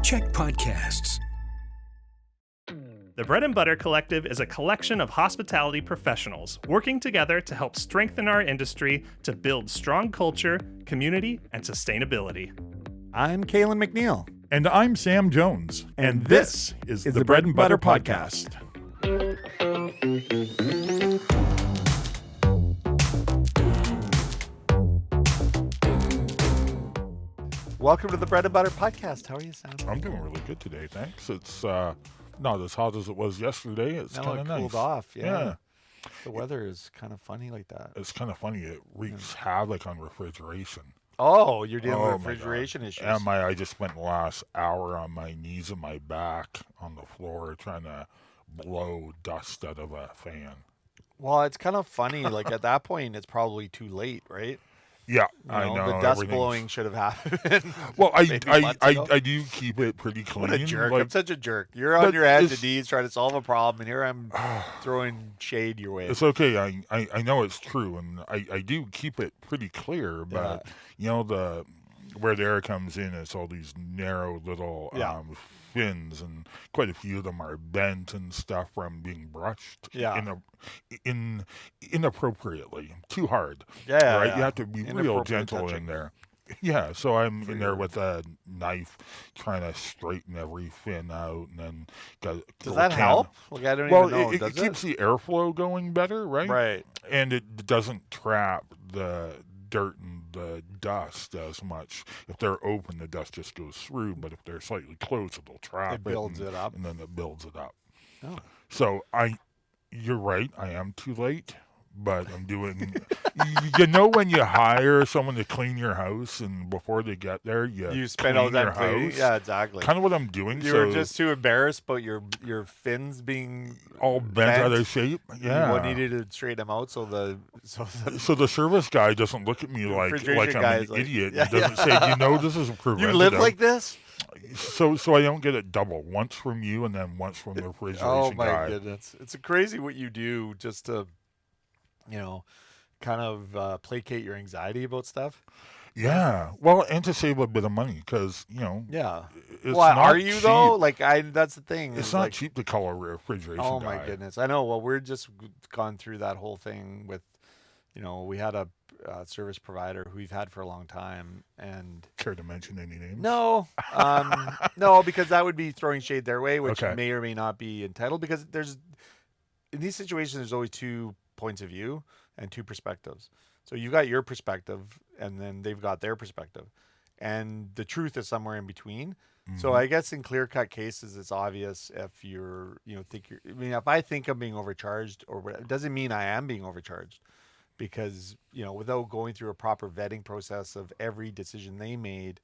Check podcasts. The Bread and Butter Collective is a collection of hospitality professionals working together to help strengthen our industry to build strong culture, community, and sustainability. I'm Calen McNeil. And I'm Sam Jones. And this is the Bread and Butter Podcast. Welcome to the Bread and Butter Podcast. How are you, Sam? I'm doing really good today, thanks. It's not as hot as it was yesterday. It's kind of nice. Cooled off, yeah. The weather is kind of funny like that. It's kind of funny. It wreaks havoc on refrigeration. Oh, you're dealing with refrigeration issues. And I just spent the last hour on my knees and my back on the floor trying to blow dust out of a fan. Well, it's kind of funny. Like at that point, it's probably too late, right? Yeah, I know. The dust blowing should have happened. Well, I do keep it pretty clean. What a jerk. Like, I'm such a jerk. You're on your hands and knees trying to solve a problem, and here I'm throwing shade your way. It's okay. I know it's true, and I do keep it pretty clear, but, where the air comes in, it's all these narrow little fins, and quite a few of them are bent and stuff from being brushed inappropriately, too hard. Yeah, right. You have to be real gentle in there. Yeah, so I'm in there with a knife trying to straighten every fin out, and then does that help? Like, I don't even know. It keeps the airflow going better, right? Right. And it doesn't trap the dirt and the dust as much. If they're open, the dust just goes through, but if they're slightly closed, it'll trap it. It builds it up. And then it builds it up. Oh. So you're right, I am too late, but I'm doing, when you hire someone to clean your house and before they get there, you spend all that cleaning. Yeah, exactly. Kind of what I'm doing. You were just too embarrassed about your fins being all bent out of shape. Yeah. You needed to straighten them out so the service guy doesn't look at me like I'm an idiot. Yeah, he doesn't say, this is preventative. You live like this? So I don't get it double, once from you and then once from the refrigeration guy. Oh my goodness. It's crazy what you do just to, kind of placate your anxiety about stuff. Yeah. Well, and to save a bit of money because, Yeah. It's not are you cheap. though? Like that's the thing. It's not cheap to call a refrigeration guy. Oh my goodness. I know. Well, we're just gone through that whole thing with, we had a service provider who we've had for a long time, and care to mention any names? No, no, because that would be throwing shade their way, which may or may not be entitled. Because in these situations, there's always two points of view and two perspectives. So you've got your perspective, and then they've got their perspective, and the truth is somewhere in between. Mm-hmm. So I guess in clear-cut cases, it's obvious if if I think I'm being overcharged, it doesn't mean I am being overcharged. Because, without going through a proper vetting process of every decision they made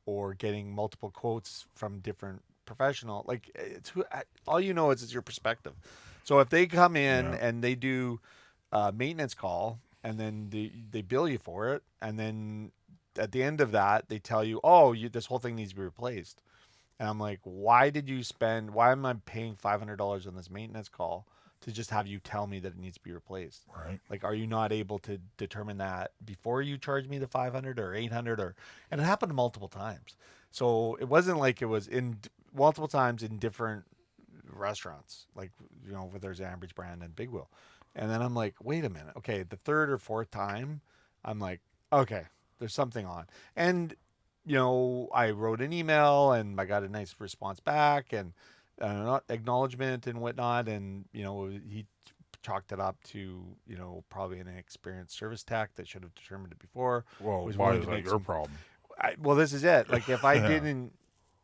or getting multiple quotes from different professional, all is it's your perspective. So if they come in and they do a maintenance call and then they bill you for it, and then at the end of that, they tell you, this whole thing needs to be replaced. And I'm like, why am I paying $500 on this maintenance call to just have you tell me that it needs to be replaced? Right. Like, are you not able to determine that before you charge me the $500 or $800 and it happened multiple times. So it wasn't like it was in multiple times in different restaurants, like, where there's Ambridge Brand and Big Wheel. And then I'm like, wait a minute. Okay. The third or fourth time, I'm like, okay, there's something on. And, I wrote an email and I got a nice response back and acknowledgement and whatnot, and he chalked it up to probably an inexperienced service tech that should have determined it before. Well, why is that your problem? Well, this is it. Like, if I didn't,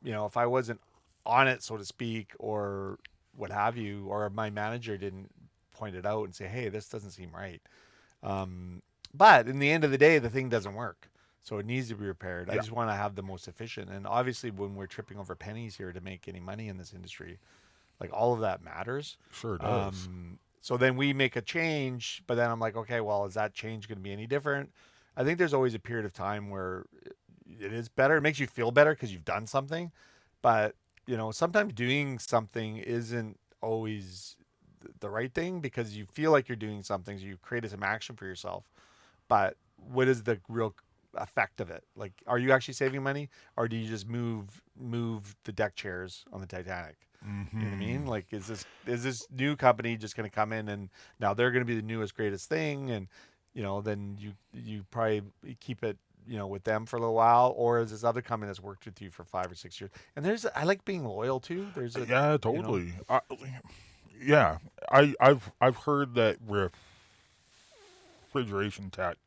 if I wasn't on it, so to speak, or what have you, or my manager didn't point it out and say, hey, this doesn't seem right. But in the end of the day, the thing doesn't work. So it needs to be repaired. I just want to have the most efficient. And obviously, when we're tripping over pennies here to make any money in this industry, like, all of that matters. Sure does. So then we make a change, but then I'm like, okay, well, is that change going to be any different? I think there's always a period of time where it is better. It makes you feel better because you've done something. But, sometimes doing something isn't always the right thing because you feel like you're doing something. So you created some action for yourself. But what is the real effect of it? Like, are you actually saving money, or do you just move the deck chairs on the Titanic? Mm-hmm. You know what I mean? Like, is this new company just going to come in and now they're going to be the newest greatest thing, and then you probably keep it with them for a little while, or is this other company that's worked with you for 5 or 6 years? And I like being loyal too. There's a Yeah, totally. Yeah, I've heard that refrigeration tech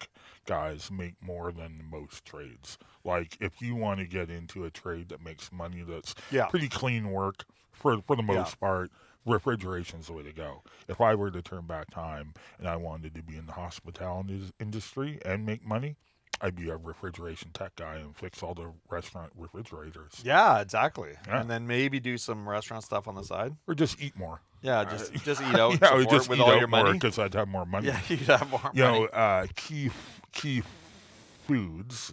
guys make more than most trades. Like, if you want to get into a trade that makes money, that's pretty clean work for the most part, refrigeration's the way to go. If I were to turn back time and I wanted to be in the hospitality industry and make money, I'd be a refrigeration tech guy and fix all the restaurant refrigerators. Yeah, exactly. Yeah. And then maybe do some restaurant stuff on the side, or just eat more. Yeah, just eat out. Yeah, just with all your money, because I'd have more money. Yeah, you'd have more money. Key Foods.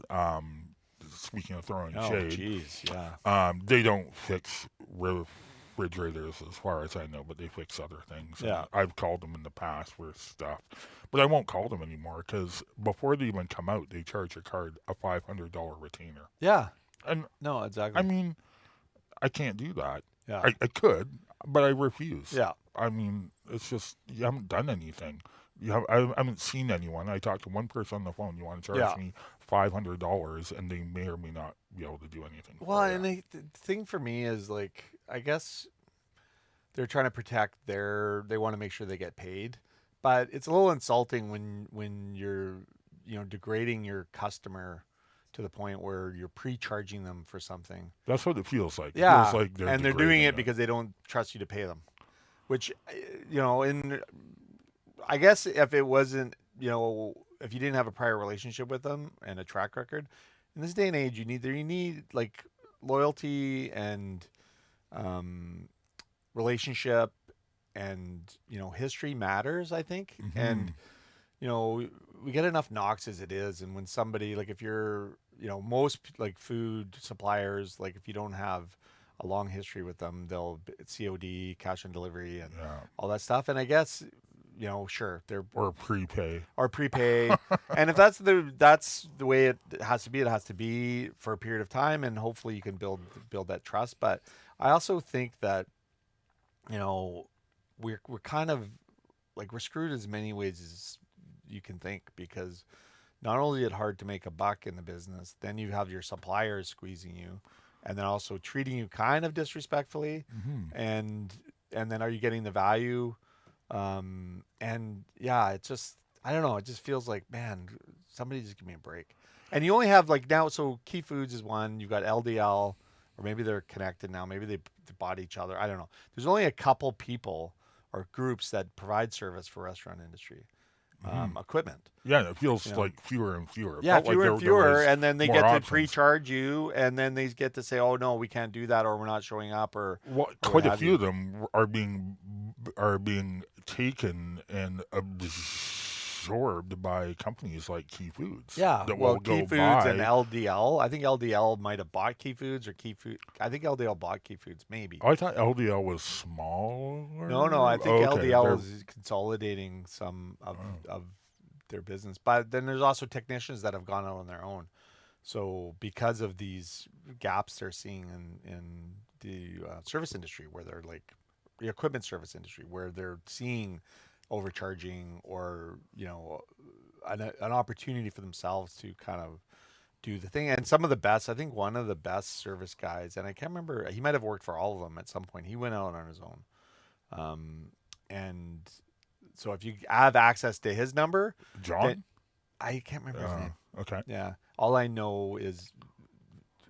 Speaking of throwing shade, geez, yeah. They don't fix refrigerators as far as I know, but they fix other things. Yeah, I've called them in the past for stuff, but I won't call them anymore because before they even come out, they charge a card a $500 retainer. Yeah, and no, exactly. I mean, I can't do that. Yeah, I could, but I refuse. Yeah, I mean, it's just you haven't done anything. I haven't seen anyone. I talked to one person on the phone. You want to charge me $500, and they may or may not be able to do anything. Well, and the thing for me is, like, I guess they're trying to protect they want to make sure they get paid, but it's a little insulting when you're degrading your customer to the point where you're pre-charging them for something. That's what it feels like. Yeah, it feels like they're doing it because they don't trust you to pay them, which I guess if it wasn't, if you didn't have a prior relationship with them and a track record, in this day and age, you need like loyalty and relationship, and history matters, I think. Mm-hmm. And we get enough knocks as it is, and when somebody, like, if you're most like food suppliers, like, if you don't have a long history with them, they'll COD, cash on delivery, and all that stuff. And I guess sure, they're or prepay, and if that's the way it has to be for a period of time, and hopefully you can build that trust. But I also think that we're kind of like, we're screwed as many ways as you can think, because not only is it hard to make a buck in the business, then you have your suppliers squeezing you, and then also treating you kind of disrespectfully, and then are you getting the value? And yeah, it's just, I don't know. It just feels like, man, somebody just give me a break. And you only have, like, now, so Key Foods is one. You've got LDL, or maybe they're connected now. Maybe they bought each other. I don't know. There's only a couple people or groups that provide service for restaurant industry equipment. Yeah, it feels like fewer and fewer. Yeah, fewer and fewer, and then they get to options. pre-charge you, and then they get to say, "Oh no, we can't do that," or "We're not showing up," or quite a few of them are being taken and absorbed by companies like Key Foods. Yeah, well, Key Foods and LDL. I think LDL might have bought Key Foods, or Key Food. I think LDL bought Key Foods, maybe. Oh, I thought LDL was smaller. No, I think LDL is consolidating some of their business. But then there's also technicians that have gone out on their own. So because of these gaps they're seeing in the service industry, where they're like the equipment service industry, where they're seeing overcharging, or an opportunity for themselves to kind of do the thing. And some of the best, I think one of the best service guys, and I can't remember, he might have worked for all of them at some point. He went out on his own. And so if you have access to his number, John, I can't remember his name. Okay. Yeah. All I know is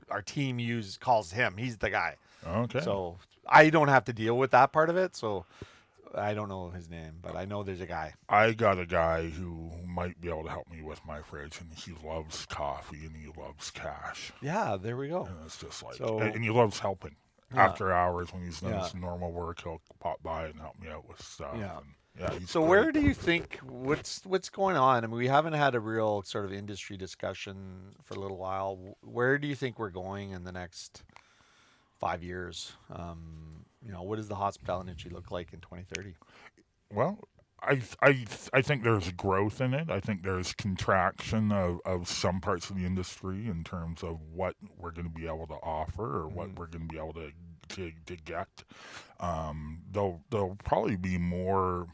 our team calls him. He's the guy. Okay. So I don't have to deal with that part of it. So I don't know his name, but I know there's a guy. I got a guy who might be able to help me with my fridge, and he loves coffee and he loves cash. Yeah, there we go. And it's just like, and he loves helping. Yeah. After hours, when he's done his normal work, he'll pop by and help me out with stuff. Yeah. So great. Where do you think, what's going on? I mean, we haven't had a real sort of industry discussion for a little while. Where do you think we're going in the next 5 years? What does the hospitality industry look like in 2030? Well, I think there's growth in it. I think there's contraction of some parts of the industry in terms of what we're going to be able to offer or what we're going to be able to get. There'll probably be more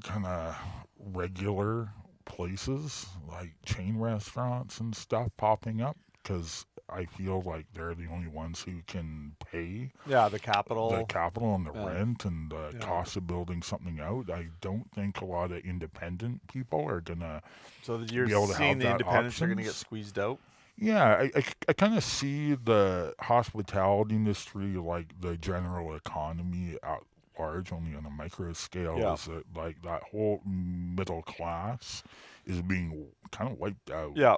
kind of regular places like chain restaurants and stuff popping up because I feel like they're the only ones who can pay the capital and the rent and the cost of building something out. I don't think a lot of independent people are gonna be able to have seeing the independents options. are gonna get squeezed out. Yeah, I kind of see the hospitality industry like the general economy at large, only on a micro scale. Yeah. Is that like that whole middle class is being kind of wiped out. Yeah.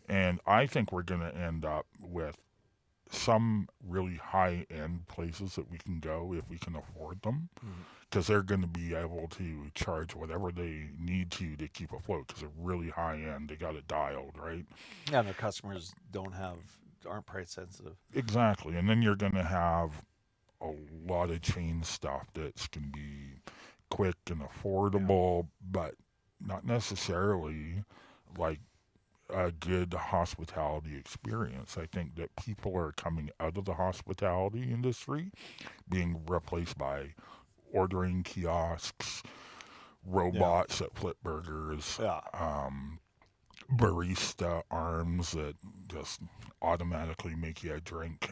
And I think we're going to end up with some really high-end places that we can go if we can afford them, because they're going to be able to charge whatever they need to keep afloat because they're really high-end. They got it dialed, right? Yeah, and their customers aren't price sensitive. Exactly. And then you're going to have a lot of chain stuff that's going to be quick and affordable, but not necessarily like a good hospitality experience. I think that people are coming out of the hospitality industry being replaced by ordering kiosks, robots that flip burgers, barista arms that just automatically make you a drink.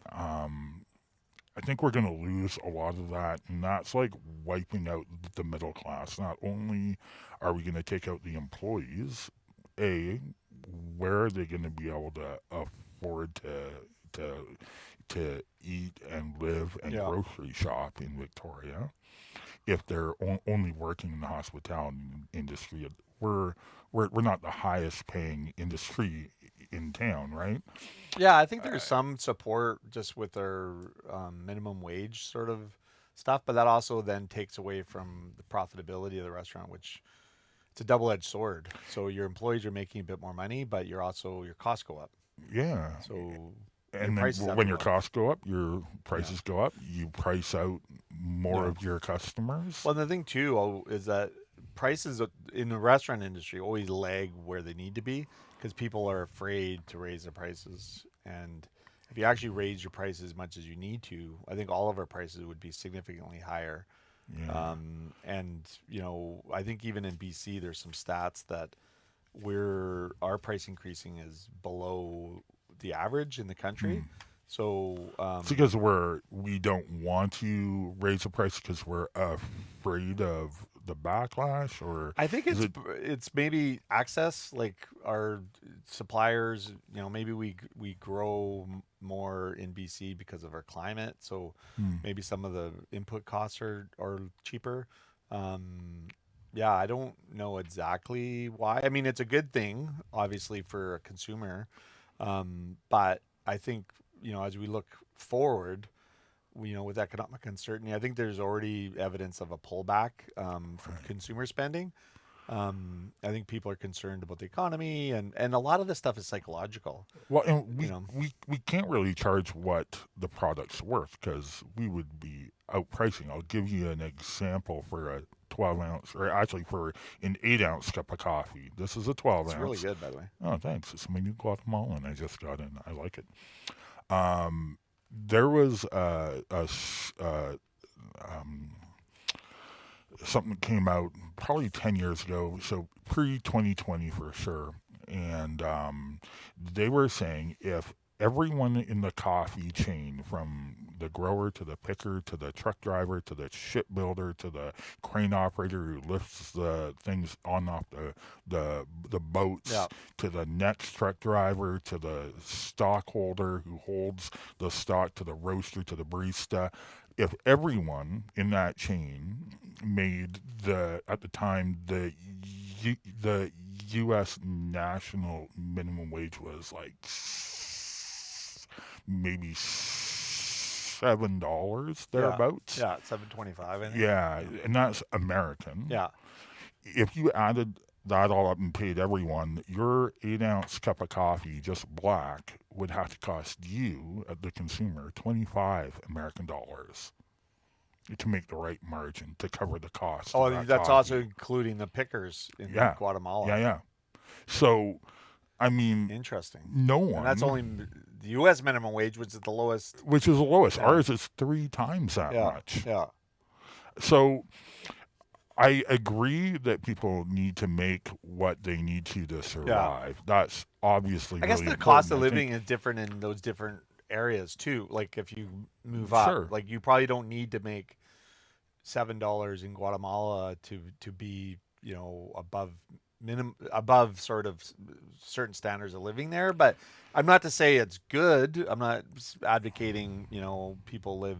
I think we're going to lose a lot of that, and that's like wiping out the middle class. Not only are we going to take out the employees, where are they going to be able to afford to eat and live and grocery shop in Victoria if they're only working in the hospitality industry? We're not the highest paying industry in town, right? Yeah, I think there's some support just with their minimum wage sort of stuff, but that also then takes away from the profitability of the restaurant, which it's a double-edged sword. So your employees are making a bit more money, but your costs go up. Yeah. So and then when your costs go up, your prices go up. You price out more of your customers. Well, the thing too is that prices in the restaurant industry always lag where they need to be because people are afraid to raise their prices. And if you actually raise your prices as much as you need to, I think all of our prices would be significantly higher. Yeah. And I think even in BC, there's some stats that our price increasing is below the average in the country. So it's because we don't want to raise the price because we're afraid of the backlash, or I think it's maybe access, like our suppliers. Maybe we grow more in BC because of our climate, so maybe some of the input costs are cheaper. I don't know exactly why. I mean, it's a good thing, obviously, for a consumer, but I think as we look forward, with economic uncertainty, I think there's already evidence of a pullback from consumer spending. I think people are concerned about the economy, and a lot of this stuff is psychological. Well, and we can't really charge what the product's worth because we would be outpricing. I'll give you an example for a 12-ounce, or actually for an 8-ounce cup of coffee. This is a 12-ounce. It's really good, by the way. Oh, thanks. It's my new Guatemalan I just got in. I like it. There was something that came out probably 10 years ago, so pre-2020 for sure, and they were saying if everyone in the coffee chain, from the grower to the picker to the truck driver to the shipbuilder to the crane operator who lifts the things on off the boats, to the next truck driver to the stockholder who holds the stock to the roaster to the barista, if everyone in that chain made at the time the U.S. national minimum wage was like maybe $7 thereabouts. Yeah, $7.25. Yeah, and that's American. Yeah. If you added that all up and paid everyone, your 8-ounce cup of coffee, just black, would have to cost you, the consumer, $25 American dollars. to make the right margin to cover the cost. Oh, of that that's coffee. also including the pickers in Guatemala. Yeah. So, I mean, interesting. No one. And that's only the U.S. minimum wage, which is the lowest. Which is the lowest. Yeah. Ours is 3 times that much. Yeah. So, I agree that people need to make what they need to survive. That's obviously I guess really the cost of important. living is different in those different areas too. Like if you move up, like you probably don't need to make $7 in Guatemala to be, above sort of certain standards of living there. But I'm not to say it's good. I'm not advocating, people live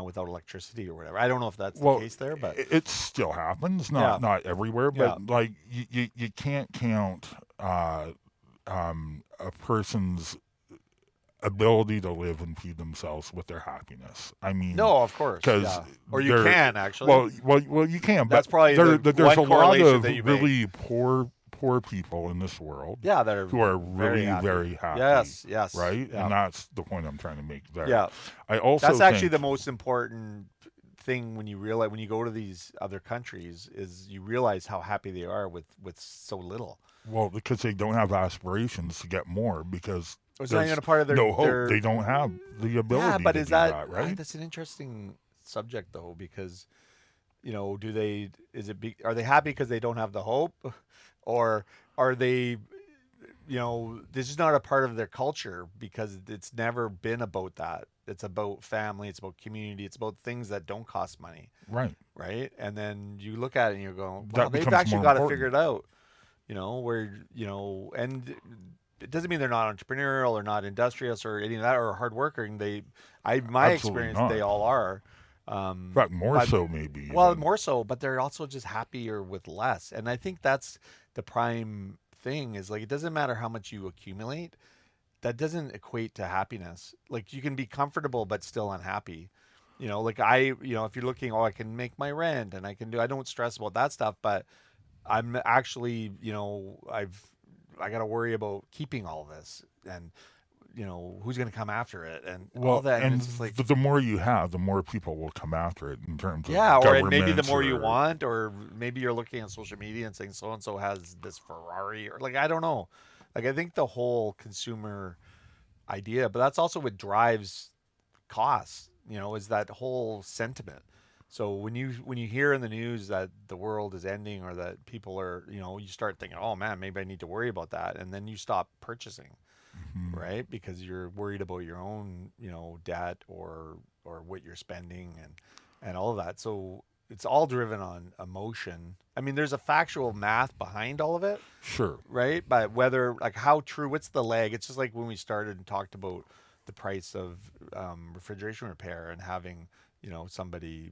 without electricity or whatever. I don't know if that's the case there, but it still happens. Not everywhere, but like you can't count a person's ability to live and feed themselves with their happiness. I mean, no, of course, or you can actually. Well, you can. That's but probably there's a lot of really poor people in this world. Yeah, that are who are really very happy. Yes, right, yeah. And that's the point I'm trying to make there. Yeah, I also that's actually the most important thing when you realize when you go to these other countries is you realize how happy they are with so little. Well, because they don't have aspirations to get more because. It's not even a part of their no hope. They don't have the ability. Yeah, but to is do that right? That's an interesting subject though, because are they happy because they don't have the hope, or are they, this is not a part of their culture because it's never been about that. It's about family. It's about community. It's about things that don't cost money. Right. Right. And then you look at it and you're going, well, they've actually got to figure it out. And it doesn't mean they're not entrepreneurial or not industrious or any of that or hardworking. My experience, they all are. But more so, maybe. Well, more so, but they're also just happier with less. And I think that's the prime thing is like, it doesn't matter how much you accumulate. That doesn't equate to happiness. Like you can be comfortable, but still unhappy. If you're looking, I can make my rent and I don't stress about that stuff, but I'm actually, I got to worry about keeping all this and, who's going to come after it and all that. And it's just like, the more you have, the more people will come after it in terms of or maybe the more you want, or maybe you're looking at social media and saying so-and-so has this Ferrari or like, I don't know. Like, I think the whole consumer idea, but that's also what drives costs, is that whole sentiment. So when you hear in the news that the world is ending or that people are, you start thinking, oh man, maybe I need to worry about that. And then you stop purchasing, right? Because you're worried about your own, debt or what you're spending and all of that. So it's all driven on emotion. I mean, there's a factual math behind all of it. Sure. Right. But whether like how true, what's the lag? It's just like when we started and talked about the price of refrigeration repair and having, somebody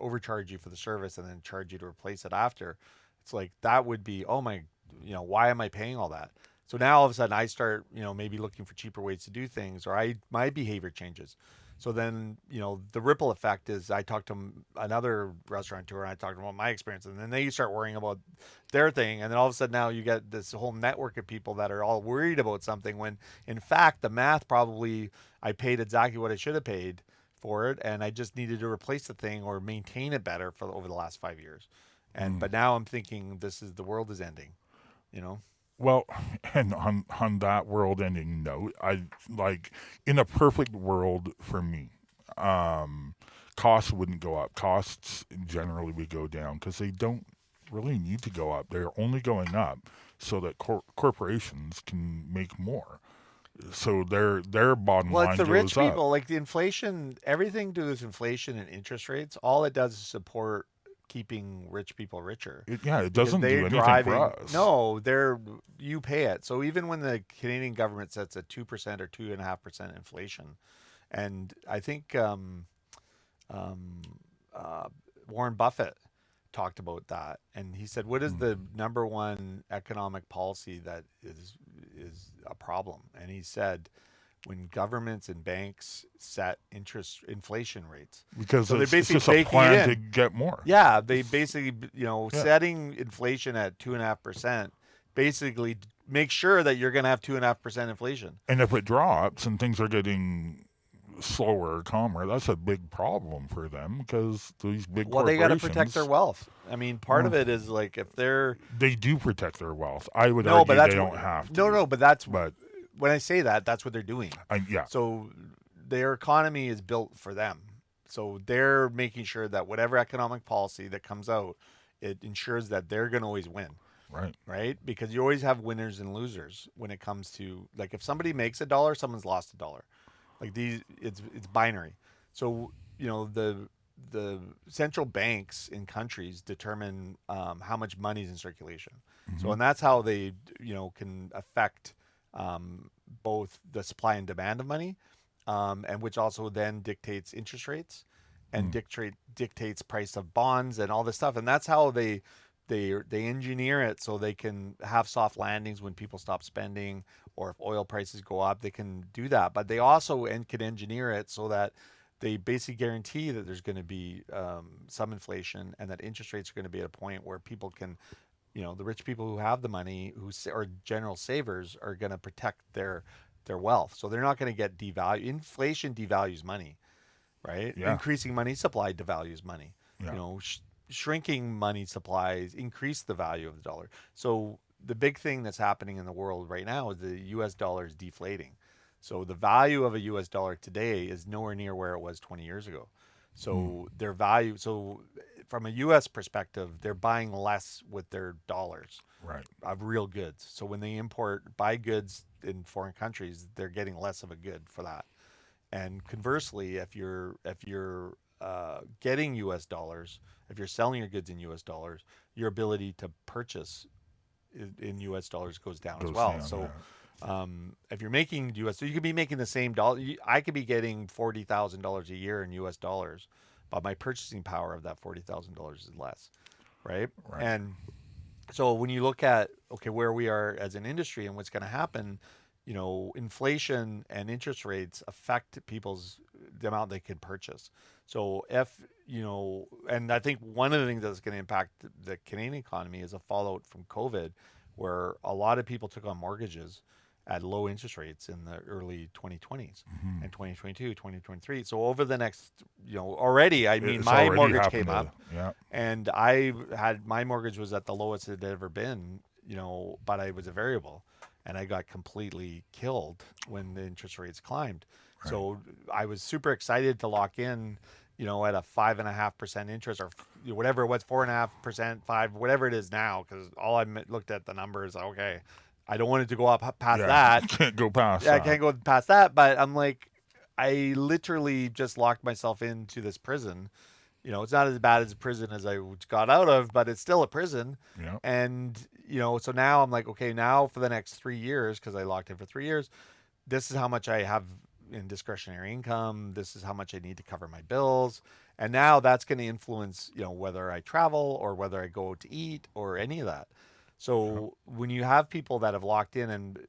overcharge you for the service and then charge you to replace it after. It's like, that would be, oh my, why am I paying all that? So now all of a sudden I start, maybe looking for cheaper ways to do things, or my behavior changes. So then, the ripple effect is I talked to another restaurateur and I talked about my experience, and then they start worrying about their thing. And then all of a sudden now you get this whole network of people that are all worried about something when in fact the math probably I paid exactly what I should have paid for it. And I just needed to replace the thing or maintain it better over the last 5 years. And, but now I'm thinking the world is ending, Well, and on that world ending note, I like in a perfect world for me, costs wouldn't go up. Costs generally would go down because they don't really need to go up. They're only going up so that corporations can make more. So their bottom line goes up. Well, it's the rich people, like the inflation. Everything to do with inflation and interest rates. All it does is support keeping rich people richer. It doesn't do anything for us. No, you pay it. So even when the Canadian government sets a 2% or 2.5% inflation, and I think Warren Buffett talked about that, and he said, "What is the number one economic policy that is a problem?" And he said, when governments and banks set inflation rates, because so it's basically just a plan to get more. Yeah, they basically, setting inflation at 2.5% basically make sure that you're going to have 2.5% inflation. And if it drops and things are getting slower, calmer, that's a big problem for them because these big they got to corporations. protect their wealth. I mean, part of it is like if they do protect their wealth. I would no, argue but that's they don't have to. no, but that's but when I say that, that's what they're doing. Yeah. So their economy is built for them. So they're making sure that whatever economic policy that comes out, it ensures that they're going to always win. Right? Because you always have winners and losers when it comes to, like, if somebody makes $1, someone's lost $1. Like it's binary. So, the central banks in countries determine how much money is in circulation. Mm-hmm. So, and that's how they, can affect both the supply and demand of money, and which also then dictates interest rates and dictates price of bonds and all this stuff. And that's how they engineer it so they can have soft landings when people stop spending, or if oil prices go up, they can do that. But they also can engineer it so that they basically guarantee that there's going to be some inflation, and that interest rates are going to be at a point where people can, the rich people who have the money, or general savers, are going to protect their wealth. So they're not going to get devalued. Inflation devalues money, right? Yeah. Increasing money supply devalues money. Yeah. Shrinking money supplies increase the value of the dollar. So the big thing that's happening in the world right now is the U.S. dollar is deflating. So the value of a U.S. dollar today is nowhere near where it was 20 years ago. So their value, so from a U.S. perspective, they're buying less with their dollars, right, of real goods. So when they buy goods in foreign countries, they're getting less of a good for that. And conversely, if you're getting U.S. dollars, if you're selling your goods in U.S. dollars, your ability to purchase in U.S. dollars goes down as well. Down, so if you're making U.S., so you could be making the same dollar. I could be getting $40,000 a year in U.S. dollars, but my purchasing power of that $40,000 is less, right? And so when you look at, where we are as an industry and what's going to happen, inflation and interest rates affect the amount they can purchase. So and I think one of the things that's going to impact the Canadian economy is a fallout from COVID, where a lot of people took on mortgages at low interest rates in the early 2020s and 2022, 2023. So over the next, already, my mortgage came up, and my mortgage was at the lowest it had ever been, but I was a variable. And I got completely killed when the interest rates climbed. Right. So I was super excited to lock in, at a 5.5% interest, or whatever it was, 4.5%, 5, whatever it is now. Because all I looked at the numbers. Okay, I don't want it to go up past that. You can't go past. I can't go past that. But I'm like, I literally just locked myself into this prison. It's not as bad as a prison as I got out of, but it's still a prison. Yeah. And, so now I'm like, okay, now for the next 3 years, because I locked in for 3 years, this is how much I have in discretionary income. This is how much I need to cover my bills. And now that's going to influence, whether I travel or whether I go to eat or any of that. So when you have people that have locked in, and,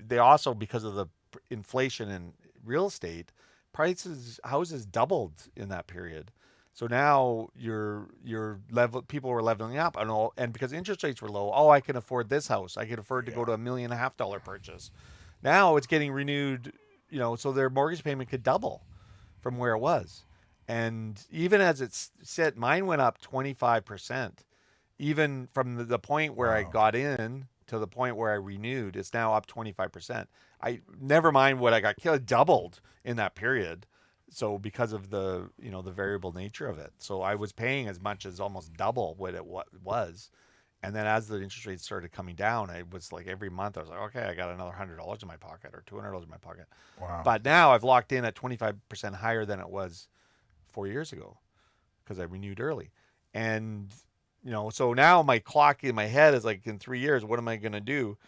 they also, because of the inflation in real estate, houses doubled in that period. So now people were leveling up, and because interest rates were low, I can afford this house. I can afford to go to $1.5 million purchase. Now it's getting renewed, so their mortgage payment could double from where it was. And even as it's set, mine went up 25%. Even from the point where I got in to the point where I renewed, it's now up 25%. I never mind what I got killed, doubled in that period. So because of the, the variable nature of it. So I was paying as much as almost double what it was. And then as the interest rates started coming down, I was like, every month I was like, okay, I got another $100 in my pocket or $200 in my pocket. Wow. But now I've locked in at 25% higher than it was 4 years ago because I renewed early. And, so now my clock in my head is like, in 3 years, what am I going to do?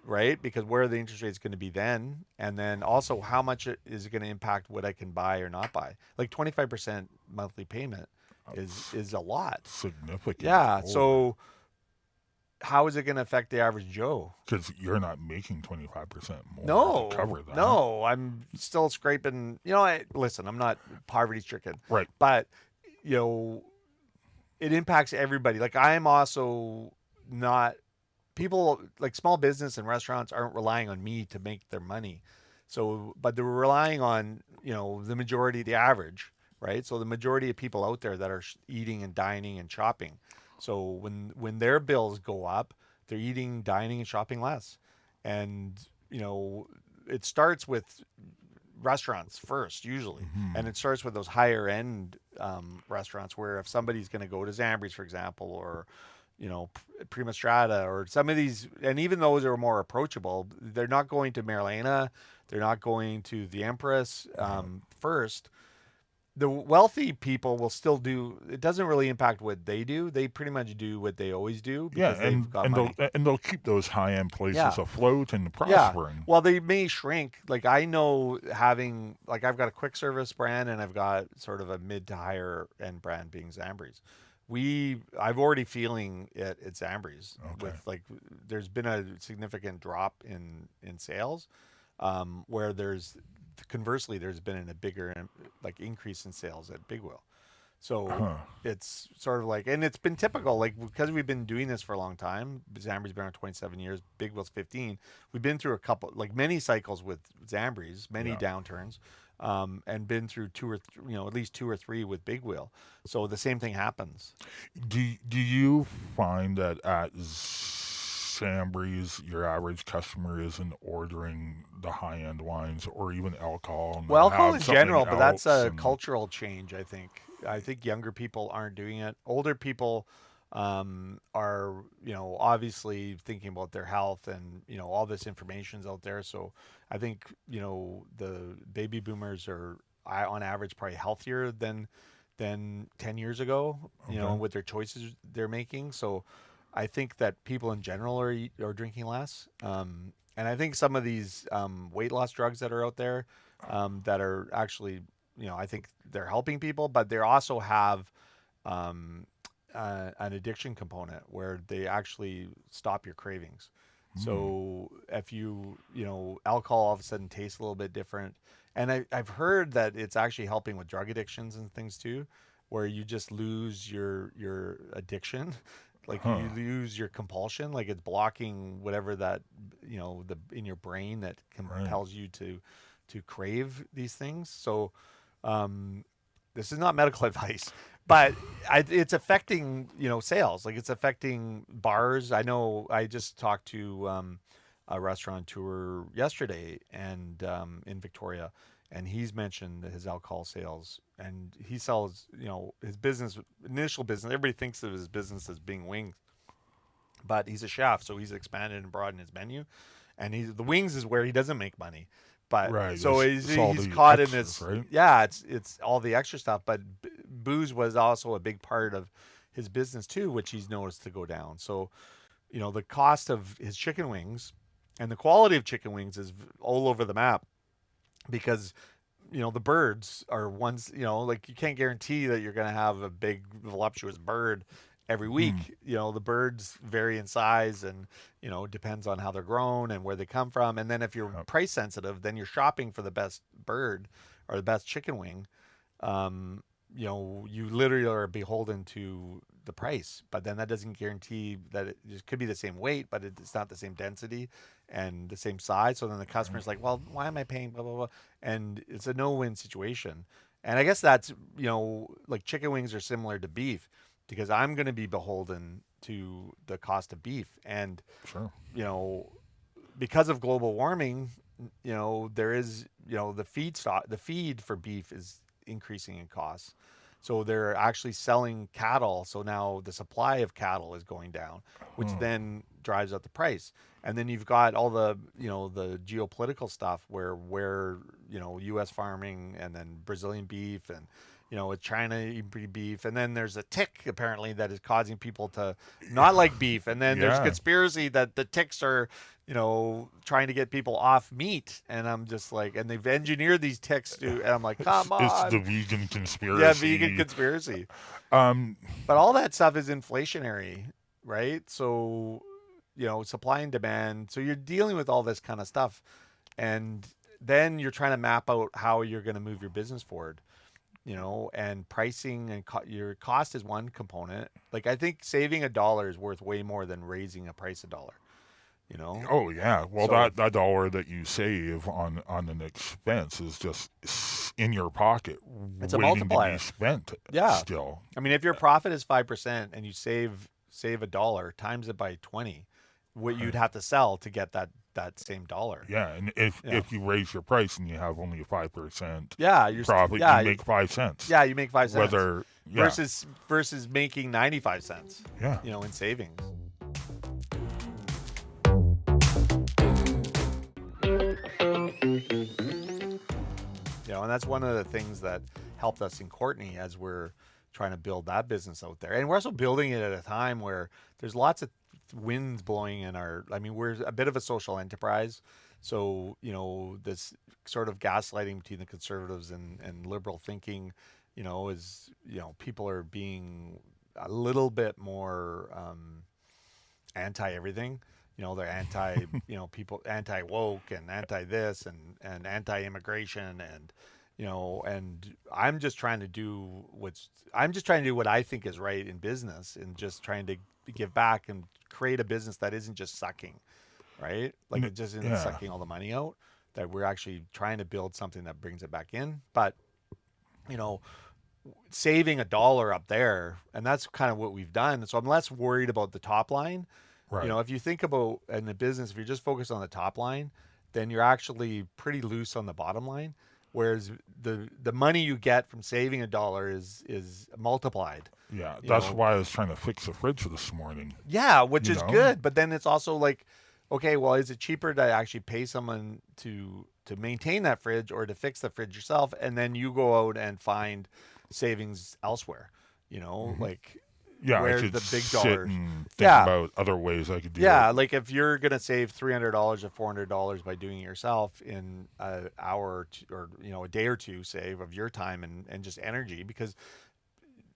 Right? Because where are the interest rates going to be then? And then also, how much is it going to impact what I can buy or not buy? Like 25% monthly payment is a lot. Significant. Yeah. So how is it going to affect the average Joe? Because you're not making 25% more to cover that. No, I'm still scraping. Listen, I'm not poverty stricken. Right. But, it impacts everybody. Like, I am also not... People like small business and restaurants aren't relying on me to make their money. So, but they're relying on, the majority, the average, right? So the majority of people out there that are eating and dining and shopping. So when their bills go up, they're eating, dining, and shopping less. And, it starts with restaurants first usually, and it starts with those higher end restaurants where if somebody's going to go to Zambri's, for example, or Prima Strata, or some of these, and even those are more approachable, they're not going to Marilena, they're not going to the Empress first. The wealthy people will still do. It doesn't really impact what they do. They pretty much do what they always do because they've got money. They'll keep those high end places afloat and Yeah. prospering. Well, they may shrink. Like I know having I've got a quick service brand and I've got sort of a mid to higher end brand being Zambri's. I've already feeling it at Zambri's with there's been a significant drop in sales, where conversely there's been a bigger increase in sales at Big Wheel. So it's sort of and it's been typical, because we've been doing this for a long time. Zambri's been around 27 years, Big Wheel's 15. We've been through a couple, many cycles with Zambri's, many downturns, and been through at least two or three with Big Wheel. So the same thing happens. Do you find that at Zambri's, your average customer isn't ordering the high-end wines or even alcohol? Well, alcohol in general, but that's a cultural change, I think. I think younger people aren't doing it. Older people are, obviously thinking about their health, and, all this information's out there. So I think, the baby boomers are, on average, probably healthier than 10 years ago, with their choices they're making. So I think that people in general are drinking less. And I think some of these weight loss drugs that are out there that are actually, I think they're helping people, but they also have an addiction component where they actually stop your cravings. So if alcohol all of a sudden tastes a little bit different. And I've heard that it's actually helping with drug addictions and things too, where you just lose your addiction. You lose your compulsion, it's blocking whatever that, in your brain that compels you to crave these things. So this is not medical advice, but it's affecting, sales. It's affecting bars. I know I just talked to a restaurateur yesterday and in Victoria, and he's mentioned his alcohol sales, and he sells, his initial business. Everybody thinks of his business as being wings, but he's a chef, so he's expanded and broadened his menu, and the wings is where he doesn't make money. But so he's caught in this, right? Yeah, it's all the extra stuff, but booze was also a big part of his business too, which he's noticed to go down. So, the cost of his chicken wings and the quality of chicken wings is all over the map, because the birds are ones, you can't guarantee that you're going to have a big voluptuous bird every week. The birds vary in size, and depends on how they're grown and where they come from. And then if you're price sensitive, then you're shopping for the best bird or the best chicken wing. You literally are beholden to the price, but then that doesn't guarantee that it could be the same weight, but it's not the same density and the same size. So then the customer's like, well, why am I paying blah, blah, blah? And it's a no-win situation. And I guess that's, chicken wings are similar to beef, because I'm going to be beholden to the cost of beef. And, because of global warming, there is, the feed for beef is increasing in costs. So they're actually selling cattle. So now the supply of cattle is going down, which then drives up the price. And then you've got all the, the geopolitical stuff where U.S. farming, and then Brazilian beef, and, with China beef. And then there's a tick apparently that is causing people to not like beef. And then there's conspiracy that the ticks are, trying to get people off meat. And I'm just like, and they've engineered these ticks to, and I'm like, come on. It's the vegan conspiracy. Yeah, vegan conspiracy. But all that stuff is inflationary, right? So, supply and demand. So you're dealing with all this kind of stuff. And then you're trying to map out how you're going to move your business forward. And pricing and your cost is one component. I think saving $1 is worth way more than raising a price $1. you know? Oh yeah. Well, So- that dollar that you save on an expense is just in your pocket, It's a waiting to multiplier. be spent. Yeah. Still. I mean, if your profit is 5% and you save $1, times it by 20, what you'd have to sell to get that same dollar. Yeah, and if you raise your price and you have only a 5% profit, you make 5 cents. Yeah, you make 5 cents. Whether versus making 95 cents. Yeah. You know, in savings. You know, and that's one of the things that helped us in Courtney as we're trying to build that business out there. And we're also building it at a time where there's lots of winds blowing in our, I mean, we're a bit of a social enterprise. So, you know, this sort of gaslighting between the conservatives and liberal thinking, you know, is, you know, people are being a little bit more anti everything. You know, they're anti, you know, people anti woke and anti this and anti immigration and, you know, and I'm just trying to do what I think is right in business and just trying to give back and create a business that isn't just sucking, right? Like it just isn't sucking all the money out, that we're actually trying to build something that brings it back in. But, you know, saving $1 up there, and that's kind of what we've done. So I'm less worried about the top line. Right. You know, if you think about in the business, if you're just focused on the top line, then you're actually pretty loose on the bottom line. Whereas the money you get from saving $1 is multiplied. Yeah, that's why I was trying to fix the fridge this morning. Yeah, which is good. But then it's also like, okay, well, is it cheaper to actually pay someone to maintain that fridge or to fix the fridge yourself, and then you go out and find savings elsewhere? You know, like. Yeah, where I could the big sit dollars. and think about other ways I could do it. Yeah, like if you're gonna save $300 or $400 by doing it yourself in an hour or you know a day or two, save of your time and just energy, because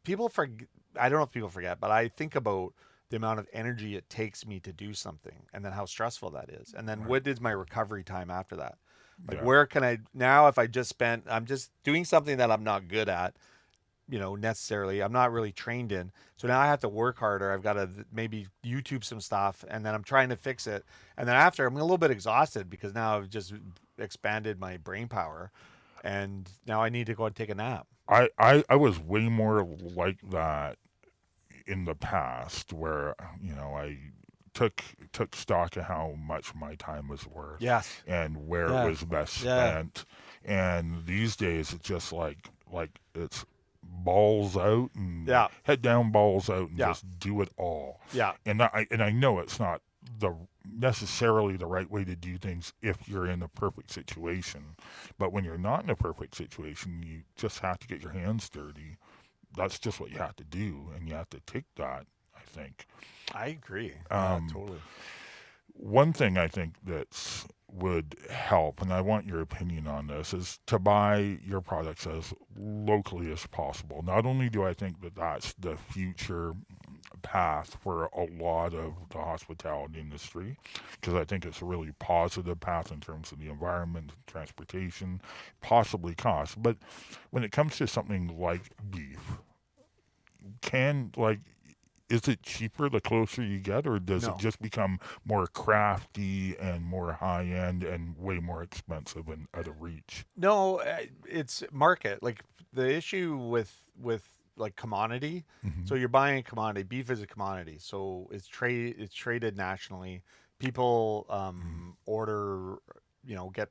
people forget. I don't know if people forget, but I think about the amount of energy it takes me to do something, and then how stressful that is, and then what is my recovery time after that? Like where can I now? If I just spent, I'm just doing something that I'm not good at. You know, necessarily, I'm not really trained in. So now I have to work harder. I've got to maybe YouTube some stuff, and then I'm trying to fix it. And then after, I'm a little bit exhausted because now I've just expanded my brain power, and now I need to go and take a nap. I was way more like that in the past, where I took stock of how much my time was worth. Yes. And where it was best spent. And these days, it's just like it's balls out and head down, balls out, and just do it all. Yeah. And I know it's not necessarily the right way to do things if you're in a perfect situation, but when you're not in a perfect situation, you just have to get your hands dirty. That's just what you have to do, and you have to take that, I think. I agree. Totally. One thing I think that would help, and I want your opinion on this, is to buy your products as locally as possible. Not only do I think that that's the future path for a lot of the hospitality industry, because I think it's a really positive path in terms of the environment, transportation, possibly cost. But when it comes to something like beef, is it cheaper the closer you get, or does it just become more crafty and more high-end and way more expensive and out of reach? No, it's market. Like the issue with like commodity. So you're buying a commodity. Beef is a commodity. So it's traded nationally. People order, get,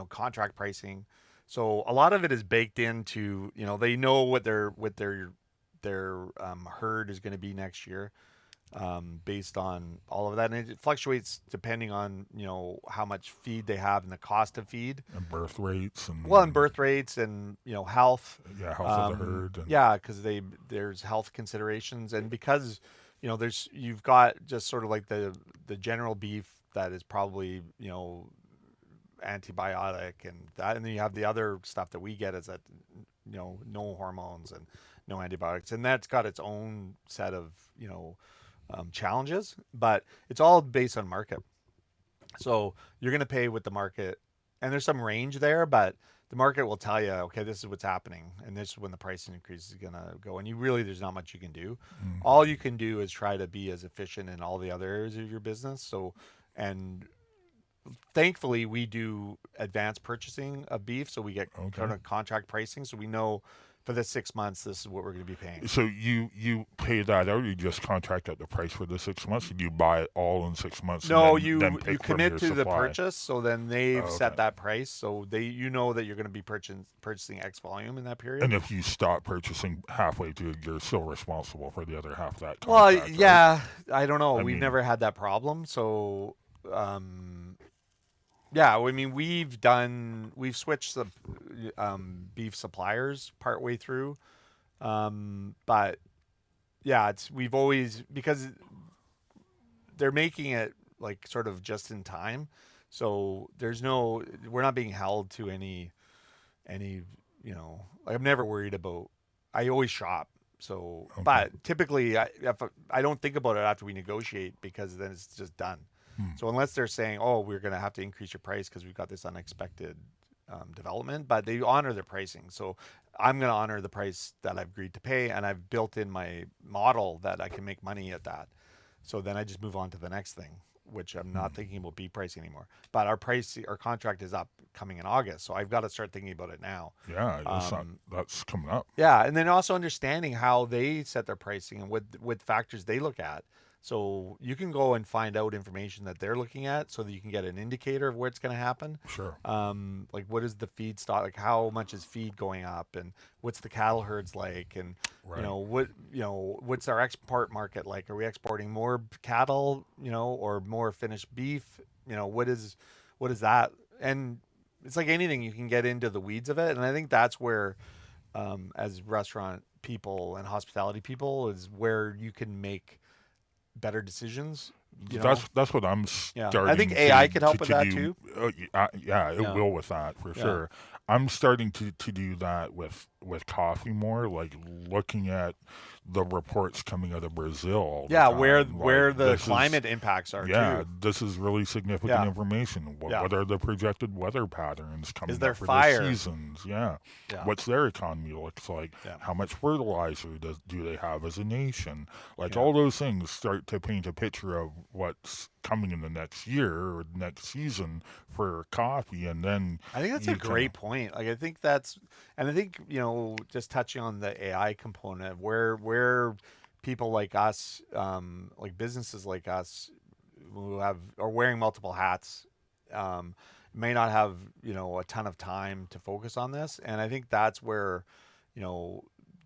contract pricing. So a lot of it is baked into, they know what their herd is going to be next year, based on all of that, and it fluctuates depending on how much feed they have and the cost of feed and birth rates and health. Yeah, health of the herd. Because there's health considerations, and because you've got just sort of like the general beef that is probably antibiotic and that, and then you have the other stuff that we get is that no hormones and no antibiotics, and that's got its own set of challenges, but it's all based on market. So you're going to pay with the market, and there's some range there, but the market will tell you, okay, this is what's happening, and this is when the price increase is going to go, and there's not much you can do. All you can do is try to be as efficient in all the other areas of your business. So And thankfully, we do advanced purchasing of beef, so we get kind of contract pricing, so we know for the 6 months this is what we're going to be paying. So you pay that out, or you just contract out the price for the 6 months, and you buy it all in 6 months? No, and then you pick commit from to your the supply. purchase, so then they've set that price, so you know that you're going to be purchasing X volume in that period. And if you stop purchasing halfway through, you're still responsible for the other half of that contract. Well, yeah, right? I don't know. We've never had that problem, so yeah. I mean, we've switched the beef suppliers partway through, but yeah, we've always, because they're making it like sort of just in time, so we're not being held to any like, I'm never worried about. I always shop. So, but typically, I don't think about it after we negotiate, because then it's just done. So unless they're saying, "Oh, we're going to have to increase your price because we've got this unexpected development," but they honor their pricing. So I'm going to honor the price that I've agreed to pay, and I've built in my model that I can make money at that. So then I just move on to the next thing, which I'm not thinking about beef pricing anymore. But our contract is up coming in August, so I've got to start thinking about it now. Yeah, that's coming up. Yeah, and then also understanding how they set their pricing and what factors they look at. So you can go and find out information that they're looking at, so that you can get an indicator of where it's going to happen. Sure. Like, what is the feed stock? Like, how much is feed going up, and what's the cattle herds like, and what's our export market like? Are we exporting more cattle, or more finished beef? What is that? And it's like anything, you can get into the weeds of it, and I think that's where, as restaurant people and hospitality people, is where you can make better decisions. That's what I'm starting. I think AI could help with that too. It will with that for sure. I'm starting to do that with coffee more, like looking at the reports coming out of Brazil. Where the climate impacts are. Yeah, too. This is really significant information. What are the projected weather patterns coming is there up for fire? the seasons? What's their economy looks like? How much fertilizer do they have as a nation? Like all those things start to paint a picture of what's coming in the next year or next season for coffee. And then I think that's a great point. Like, I think just touching on the AI component, where people like us, like businesses like us, who are wearing multiple hats, may not have a ton of time to focus on this. And I think that's where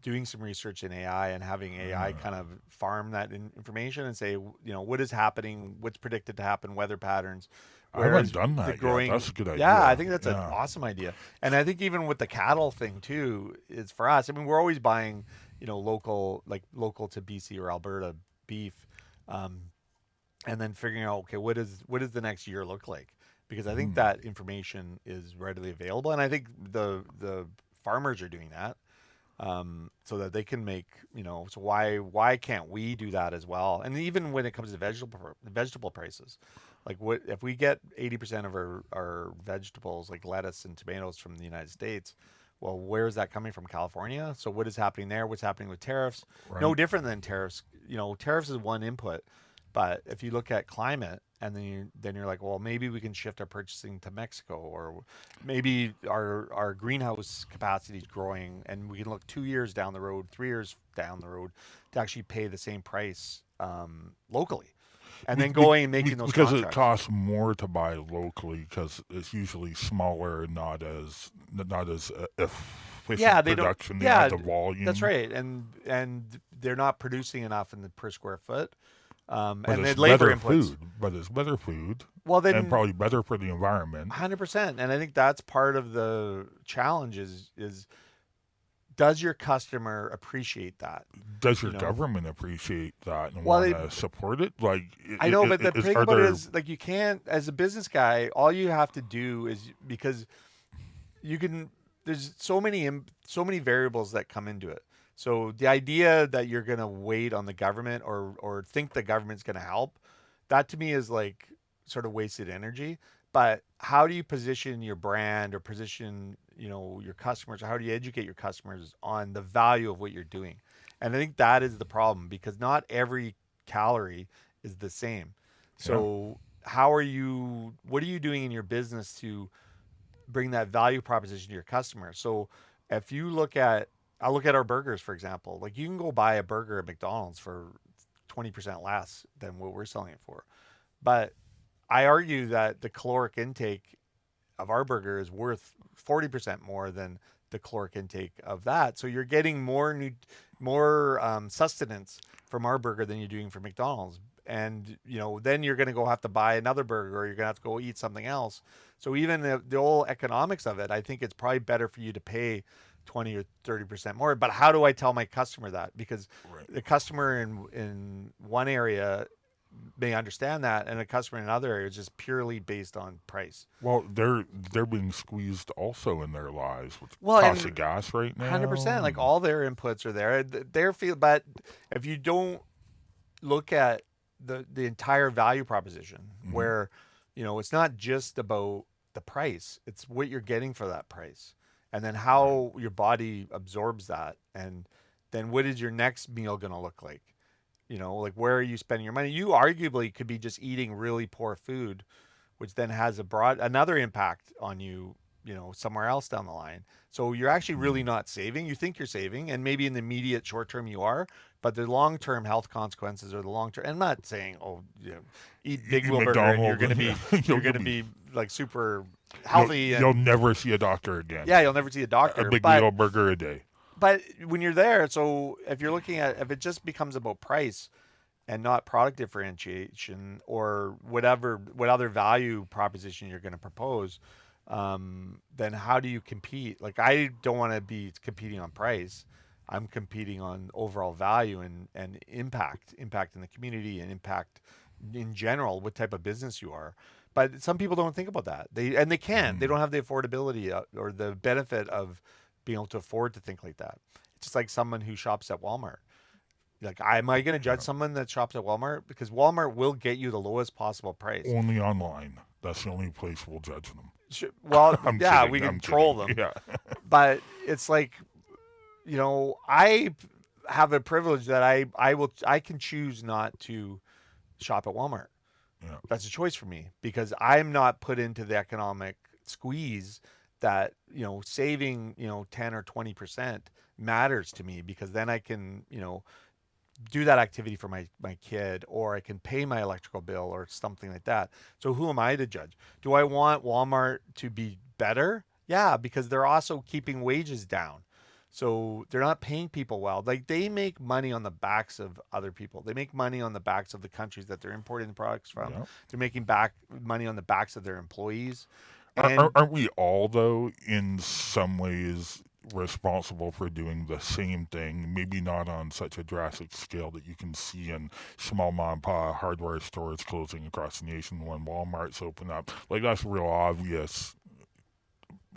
doing some research in AI and having AI kind of farm that information and say, what is happening, what's predicted to happen, weather patterns. I haven't done that yet. That's a good idea. Yeah, I think that's an awesome idea. And I think even with the cattle thing too, is for us, I mean, we're always buying, local to BC or Alberta beef, and then figuring out, okay, what does the next year look like? Because I think that information is readily available, and I think the farmers are doing that. So that they can make, so why can't we do that as well? And even when it comes to vegetable prices, like, what if we get 80% of our vegetables, like lettuce and tomatoes, from the United States? Well, where is that coming from? California. So what is happening there? What's happening with tariffs? Right. No different than tariffs. Tariffs is one input, but if you look at climate, and then you're like, well, maybe we can shift our purchasing to Mexico, or maybe our greenhouse capacity is growing, and we can look 2 years down the road, 3 years down the road, to actually pay the same price locally, and then going and making those because contracts. It costs more to buy locally because it's usually smaller, not as efficient production. They have the volume. That's right, and they're not producing enough per square foot. But and it's then labor better inputs. food. But it's better food. Well, then, and probably better for the environment. 100%. And I think that's part of the challenge is does your customer appreciate that? Does your government appreciate that and want to support it? Like, I know, but the thing about it is, like, you can't, as a business guy, all you have to do is, because there's so many variables that come into it. So the idea that you're going to wait on the government or think the government's going to help, that to me is like sort of wasted energy. But how do you position your brand or position, your customers? Or how do you educate your customers on the value of what you're doing? And I think that is the problem, because not every calorie is the same. So what are you doing in your business to bring that value proposition to your customer? So if you I'll look at our burgers, for example. Like, you can go buy a burger at McDonald's for 20% less than what we're selling it for. But I argue that the caloric intake of our burger is worth 40% more than the caloric intake of that. So you're getting more sustenance from our burger than you're doing from McDonald's. And then you're going to go have to buy another burger, or you're going to have to go eat something else. So even the whole economics of it, I think it's probably better for you to pay 20 or 30% more. But how do I tell my customer that? Because the customer in one area may understand that, and a customer in another area is just purely based on price. Well, they're being squeezed also in their lives with cost of gas right now. 100%. Like, all their inputs are there. But if you don't look at the entire value proposition, where it's not just about the price, it's what you're getting for that price, and then how your body absorbs that, and then what is your next meal going to look like? Like, where are you spending your money? You arguably could be just eating really poor food, which then has another impact on you, somewhere else down the line. So you're actually really not saving. You think you're saving, and maybe in the immediate short term you are, but the long-term health consequences, or the long-term, and I'm not saying, eat Big Wheel Burger and you're going to be like super healthy. You'll never see a doctor again. Yeah, you'll never see a doctor. A Big Wheel Burger a day. But when you're there, so if you're looking at, if it just becomes about price and not product differentiation, or what other value proposition you're going to propose, then how do you compete? Like, I don't want to be competing on price. I'm competing on overall value and impact in the community, and impact in general, what type of business you are. But some people don't think about that. They can't. They don't have the affordability or the benefit of being able to afford to think like that. It's just like someone who shops at Walmart. Like, am I going to judge someone that shops at Walmart? Because Walmart will get you the lowest possible price. Only online. That's the only place we'll judge them. Well, yeah, we can troll them. Yeah. But it's like, I have a privilege that I can choose not to shop at Walmart. Yeah. That's a choice for me, because I'm not put into the economic squeeze that, saving, 10 or 20% matters to me, because then I can, do that activity for my kid, or I can pay my electrical bill or something like that. So who am I to judge? Do I want Walmart to be better? Yeah, because they're also keeping wages down. So they're not paying people well. Like, they make money on the backs of other people. They make money on the backs of the countries that they're importing the products from. Yeah. They're making money on the backs of their employees. Aren't we all, though, in some ways responsible for doing the same thing? Maybe not on such a drastic scale that you can see in small mom and pop hardware stores closing across the nation when Walmart's open up. Like, that's real obvious.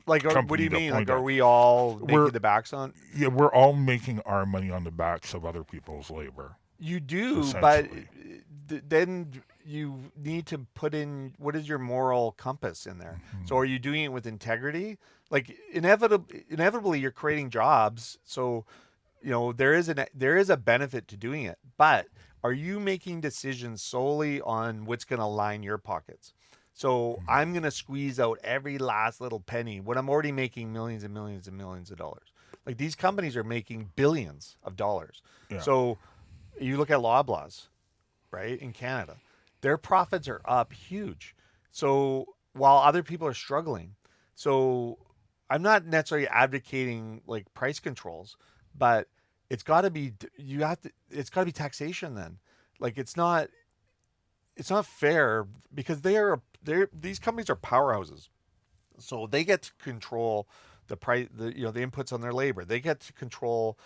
Like, what do you mean? Like, are we all making the backs on? Yeah, we're all making our money on the backs of other people's labor. You do, but then you need to put in, what is your moral compass in there? Mm-hmm. So are you doing it with integrity? Like, inevitably you're creating jobs. So, there is a benefit to doing it, but are you making decisions solely on what's going to line your pockets? So I'm going to squeeze out every last little penny when I'm already making millions and millions and millions of dollars. Like, these companies are making billions of dollars. Yeah. So you look at Loblaws, right, in Canada, their profits are up huge. So while other people are struggling. So I'm not necessarily advocating like price controls, but it's got to be, it's got to be taxation then. Like, it's not fair, because these companies are powerhouses. So they get to control the price, the inputs on their labor. They get to control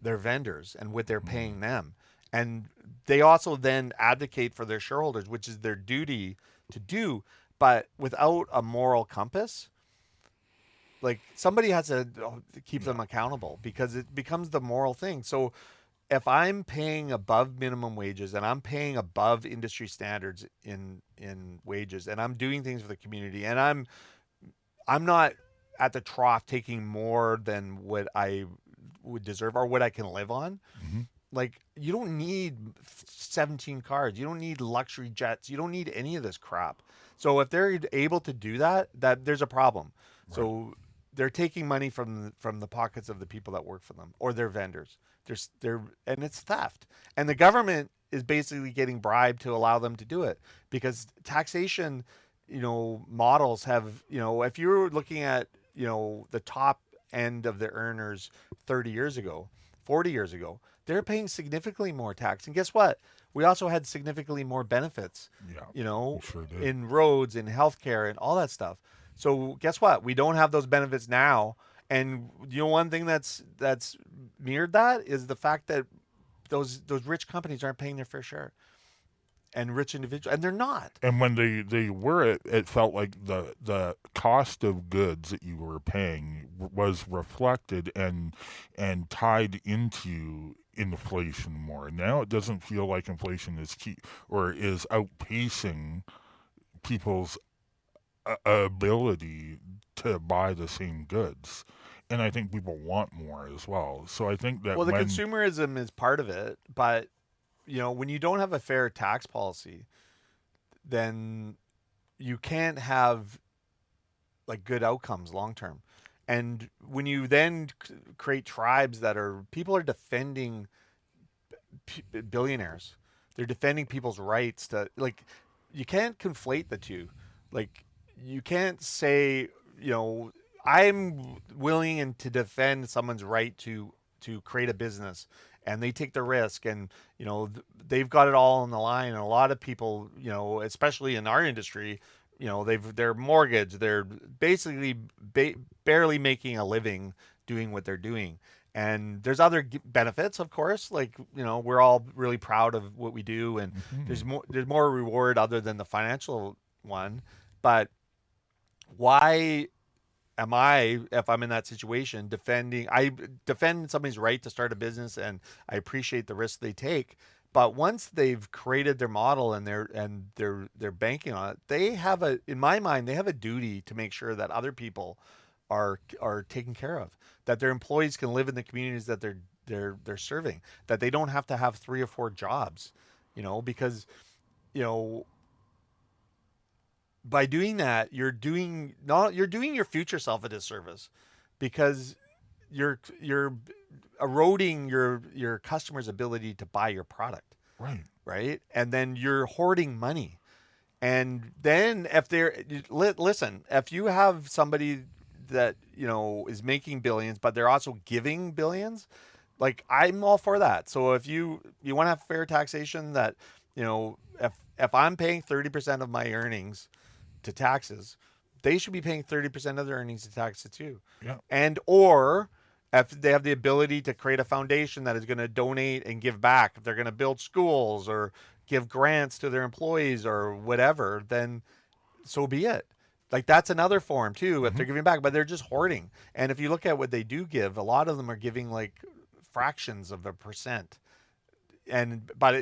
their vendors and what they're paying them. And they also then advocate for their shareholders, which is their duty to do, but without a moral compass. Like, somebody has to keep them accountable, because it becomes the moral thing. So if I'm paying above minimum wages, and I'm paying above industry standards in wages, and I'm doing things for the community, and I'm not at the trough taking more than what I would deserve or what I can live on, Like, you don't need 17 cars. You don't need luxury jets. You don't need any of this crap. So if they're able to do that, there's a problem. Right. So they're taking money from the pockets of the people that work for them or their vendors. And it's theft. And the government is basically getting bribed to allow them to do it, because taxation, models have, if you're looking at, the top end of the earners 30 years ago, 40 years ago, they're paying significantly more tax. And guess what? We also had significantly more benefits, sure did. In roads, in healthcare, and all that stuff. So guess what? We don't have those benefits now. And one thing that's mirrored that is the fact that those rich companies aren't paying their fair share. And rich individuals, and they're not. And when they were, it felt like the cost of goods that you were paying was reflected and tied into inflation more. Now it doesn't feel like inflation is is outpacing people's ability to buy the same goods. And I think people want more as well. So I think that the consumerism is part of it, but when you don't have a fair tax policy, then you can't have like good outcomes long term. And when you then create tribes people are defending billionaires, they're defending people's rights to, like, you can't conflate the two. Like, you can't say, I'm willing to defend someone's right to create a business, and they take the risk, and they've got it all on the line. And a lot of people, especially in our industry, they're mortgaged, they're basically barely making a living doing what they're doing. And there's other benefits, of course, like, we're all really proud of what we do, and there's more reward other than the financial one. But why am I, if I'm in that situation, I defend somebody's right to start a business, and I appreciate the risk they take. But once they've created their model and they're banking on it, in my mind, they have a duty to make sure that other people are taken care of, that their employees can live in the communities that they're serving, that they don't have to have 3 or 4 jobs, because by doing that, you're doing your future self a disservice, because you're eroding your customer's ability to buy your product. Right. And then you're hoarding money. And then if you have somebody that, is making billions, but they're also giving billions, like, I'm all for that. So if you want to have fair taxation, that, if I'm paying 30% of my earnings to taxes, they should be paying 30% of their earnings to taxes too. Yeah. And or if they have the ability to create a foundation that is going to donate and give back, if they're going to build schools or give grants to their employees or whatever, then so be it. Like, that's another form too, if they're giving back, but they're just hoarding. And if you look at what they do give, a lot of them are giving like fractions of a percent.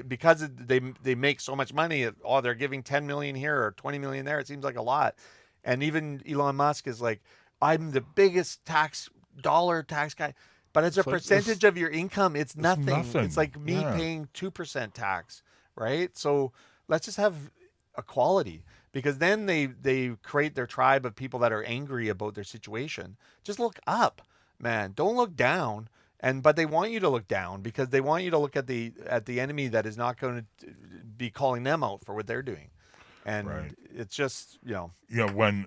Because they make so much money, they're giving 10 million here or 20 million there, it seems like a lot. And even Elon Musk is like, I'm the biggest dollar tax guy, but as a percentage of your income, it's nothing. It's like me paying 2% tax, right? So let's just have equality, because then they create their tribe of people that are angry about their situation. Just look up, man. Don't look down. But they want you to look down, because they want you to look at the enemy that is not going to be calling them out for what they're doing. And it's just, when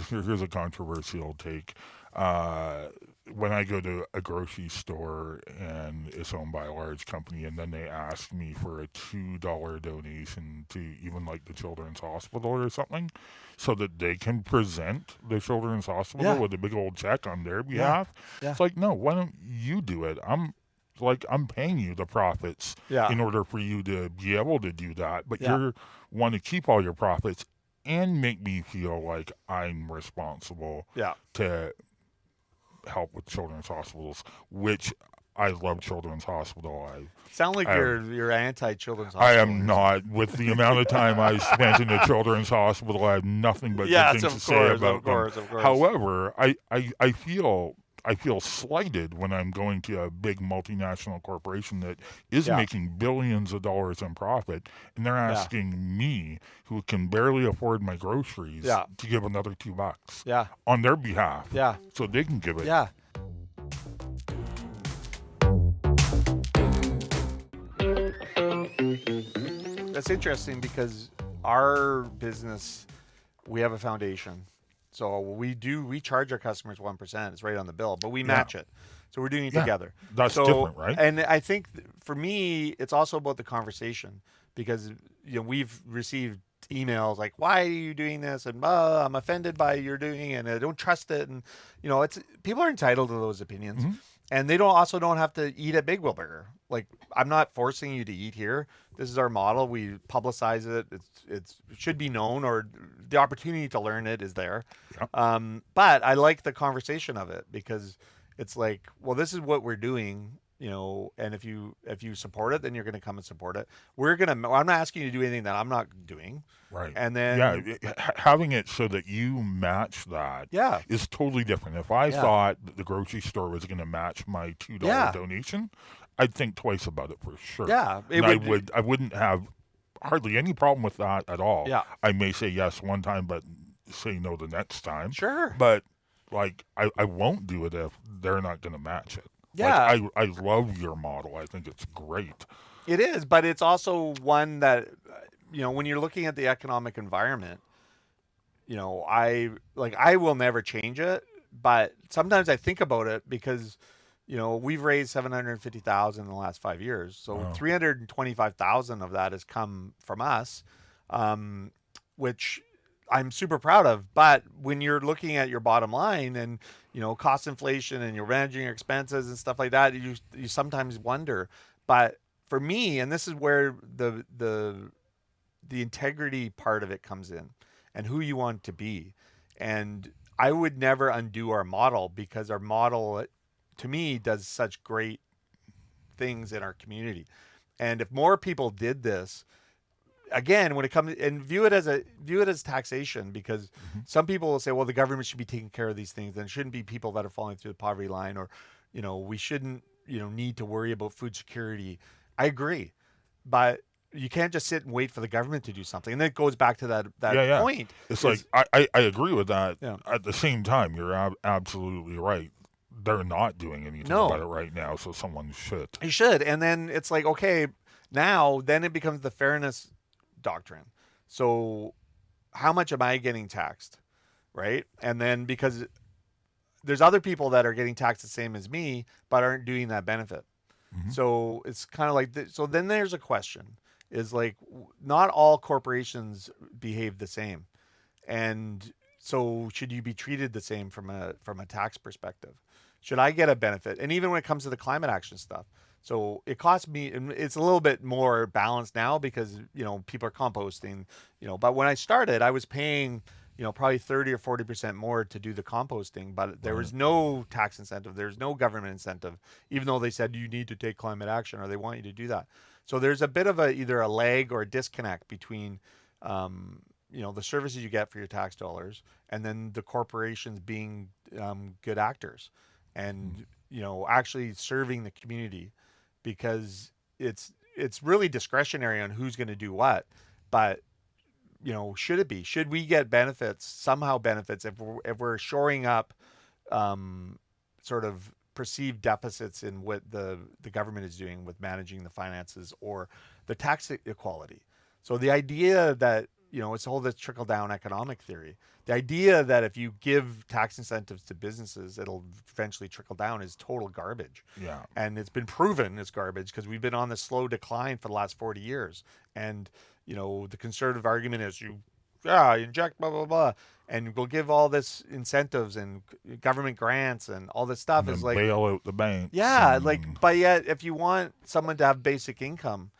here's a controversial take. When I go to a grocery store and it's owned by a large company, and then they ask me for a $2 donation to even like the Children's Hospital or something, so that they can present the Children's Hospital with a big old check on their behalf. It's like, no, why don't you do it? I'm paying you the profits in order for you to be able to do that, but you want to keep all your profits and make me feel like I'm responsible to help with children's hospitals, which I love Children's Hospital. Sound like you're anti-Children's Hospital. I am not. With the amount of time I spent in the Children's Hospital, I have nothing but good things to say about them. Of course. However, I feel I feel slighted when I'm going to a big multinational corporation that is Yeah. making billions of dollars in profit, and they're Yeah. asking me, who can barely afford my groceries, Yeah. to give another $2 Yeah. on their behalf, Yeah. so they can give it. Yeah. That's interesting because our business, we have a foundation. So we charge our customers 1%. It's right on the bill, but we match it. So we're doing it together. That's different, right? And I think for me, it's also about the conversation because we've received emails like, "Why are you doing this?" and "I'm offended by your doing, and I don't trust it." And it's people are entitled to those opinions, and they don't have to eat at Big Wheel Burger. Like, I'm not forcing you to eat here. This is our model. We publicize it. It should be known, or the opportunity to learn it is there. Yeah. But I like the conversation of it because it's like, well, this is what we're doing, and if you support it, then you're going to come and support it. I'm not asking you to do anything that I'm not doing. Right. And then having it so that you match that is totally different. If I thought that the grocery store was going to match my $2 donation, I'd think twice about it for sure. Yeah. I wouldn't have hardly any problem with that at all. Yeah. I may say yes one time, but say no the next time. Sure. But I won't do it if they're not going to match it. Yeah. I love your model. I think it's great. It is, but it's also one that, when you're looking at the economic environment, I will never change it, but sometimes I think about it because, we've raised 750,000 in the last 5 years. So 325,000 of that has come from us, which I'm super proud of. But when you're looking at your bottom line and, cost inflation and you're managing your expenses and stuff like that, you sometimes wonder. But for me, and this is where the integrity part of it comes in and who you want to be. And I would never undo our model because our model, to me, does such great things in our community. And if more people did this, again, when it comes and view it as taxation, because some people will say, well, the government should be taking care of these things, and it shouldn't be people that are falling through the poverty line, or we shouldn't need to worry about food security. I agree, but you can't just sit and wait for the government to do something. And that goes back to that point. It's like I agree with that. Yeah. At the same time, you're absolutely right. They're not doing anything about it right now, so someone should. You should. And then it's like, okay, then it becomes the fairness doctrine. So how much am I getting taxed, right? And then because there's other people that are getting taxed the same as me but aren't doing that benefit. So it's kind of like so then there's a question is like, not all corporations behave the same, and so should you be treated the same from a tax perspective? Should I get a benefit? And even when it comes to the climate action stuff, so it costs me, and it's a little bit more balanced now because, people are composting, but when I started, I was paying, probably 30 or 40% more to do the composting, but there was no tax incentive. There's no government incentive, even though they said you need to take climate action or they want you to do that. So there's a bit of either a lag or a disconnect between, the services you get for your tax dollars and then the corporations being good actors and, actually serving the community. Because it's really discretionary on who's going to do what, but should it be? Should we get benefits if we're shoring up sort of perceived deficits in what the government is doing with managing the finances or the tax equality? So the idea that it's all this trickle down economic theory. The idea that if you give tax incentives to businesses, it'll eventually trickle down is total garbage. Yeah. And it's been proven it's garbage because we've been on this slow decline for the last 40 years. And, the conservative argument is inject blah, blah, blah. And we'll give all this incentives and government grants and all this stuff. And is like bail out the banks. Yeah. But yet if you want someone to have basic income,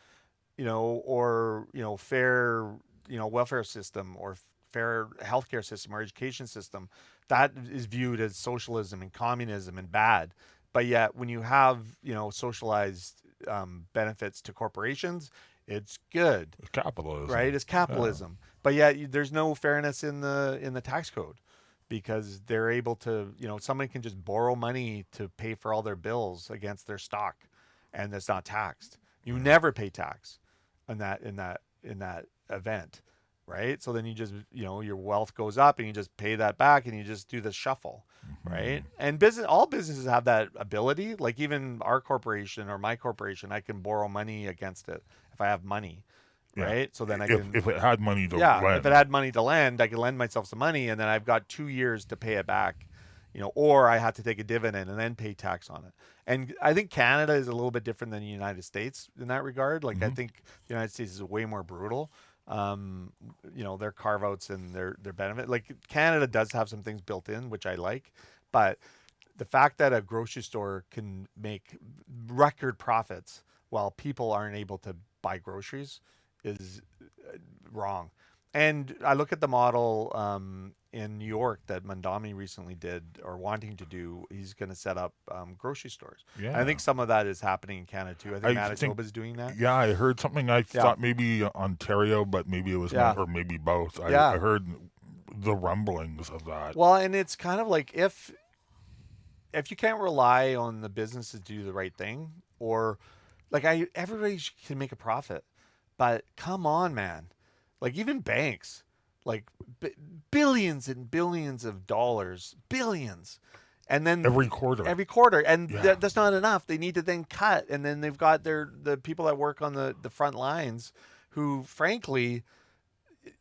or, fair, welfare system or fair healthcare system or education system, that is viewed as socialism and communism and bad. But yet when you have, socialized benefits to corporations, it's good. It's capitalism. Right? It's capitalism. Yeah. But yet there's no fairness in the tax code. because they're able to, somebody can just borrow money to pay for all their bills against their stock, and that's not taxed. You never pay tax in that event, right? So then you just, your wealth goes up and you just pay that back and you just do the shuffle, right? And all businesses have that ability. Like even our corporation or my corporation, I can borrow money against it if I have money, right? So then if it had money to lend. If it had money to lend, I could lend myself some money and then I've got 2 years to pay it back, or I have to take a dividend and then pay tax on it. And I think Canada is a little bit different than the United States in that regard. Like I think the United States is way more brutal. Their carve outs and their benefit. Like Canada does have some things built in, which I like, but the fact that a grocery store can make record profits while people aren't able to buy groceries is wrong. And I look at the model in New York that Mandami recently did, or wanting to do. He's going to set up grocery stores. Yeah. I think some of that is happening in Canada too. I think Manitoba's doing that. Yeah, I heard something. I thought maybe Ontario, but maybe it was or maybe both. I heard the rumblings of that. Well, and it's kind of like if you can't rely on the business to do the right thing, or like everybody can make a profit, but come on, man. Like even banks, like billions and billions of dollars, billions. And then every quarter. And that's not enough. They need to then cut. And then they've got the people that work on the front lines who frankly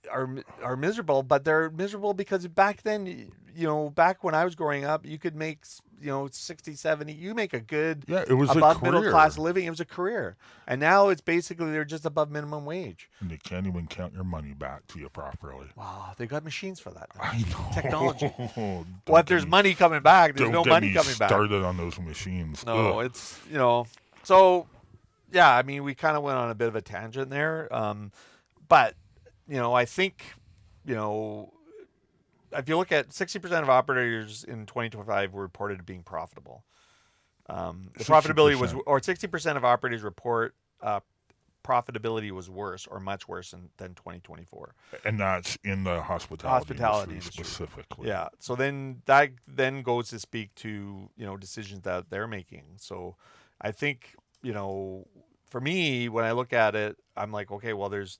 are miserable, but they're miserable because back then, back when I was growing up, you could make, 60, 70, you make a good, it was above middle class living. It was a career. And now it's basically, they're just above minimum wage. And they can't even count your money back to you properly. Wow. They got machines for that now. I know. Technology. Well, if there's money coming back, there's no money coming back. Started on those machines. No, it's, so yeah, I mean, we kind of went on a bit of a tangent there. But, I think, if you look at 60% of operators in 2025 were reported being profitable. The profitability was, or 60% of operators report profitability was worse or much worse than 2024. And that's in the hospitality industry specifically. Yeah. So then that goes to speak to, decisions that they're making. So I think, for me, when I look at it, I'm like, okay, well, there's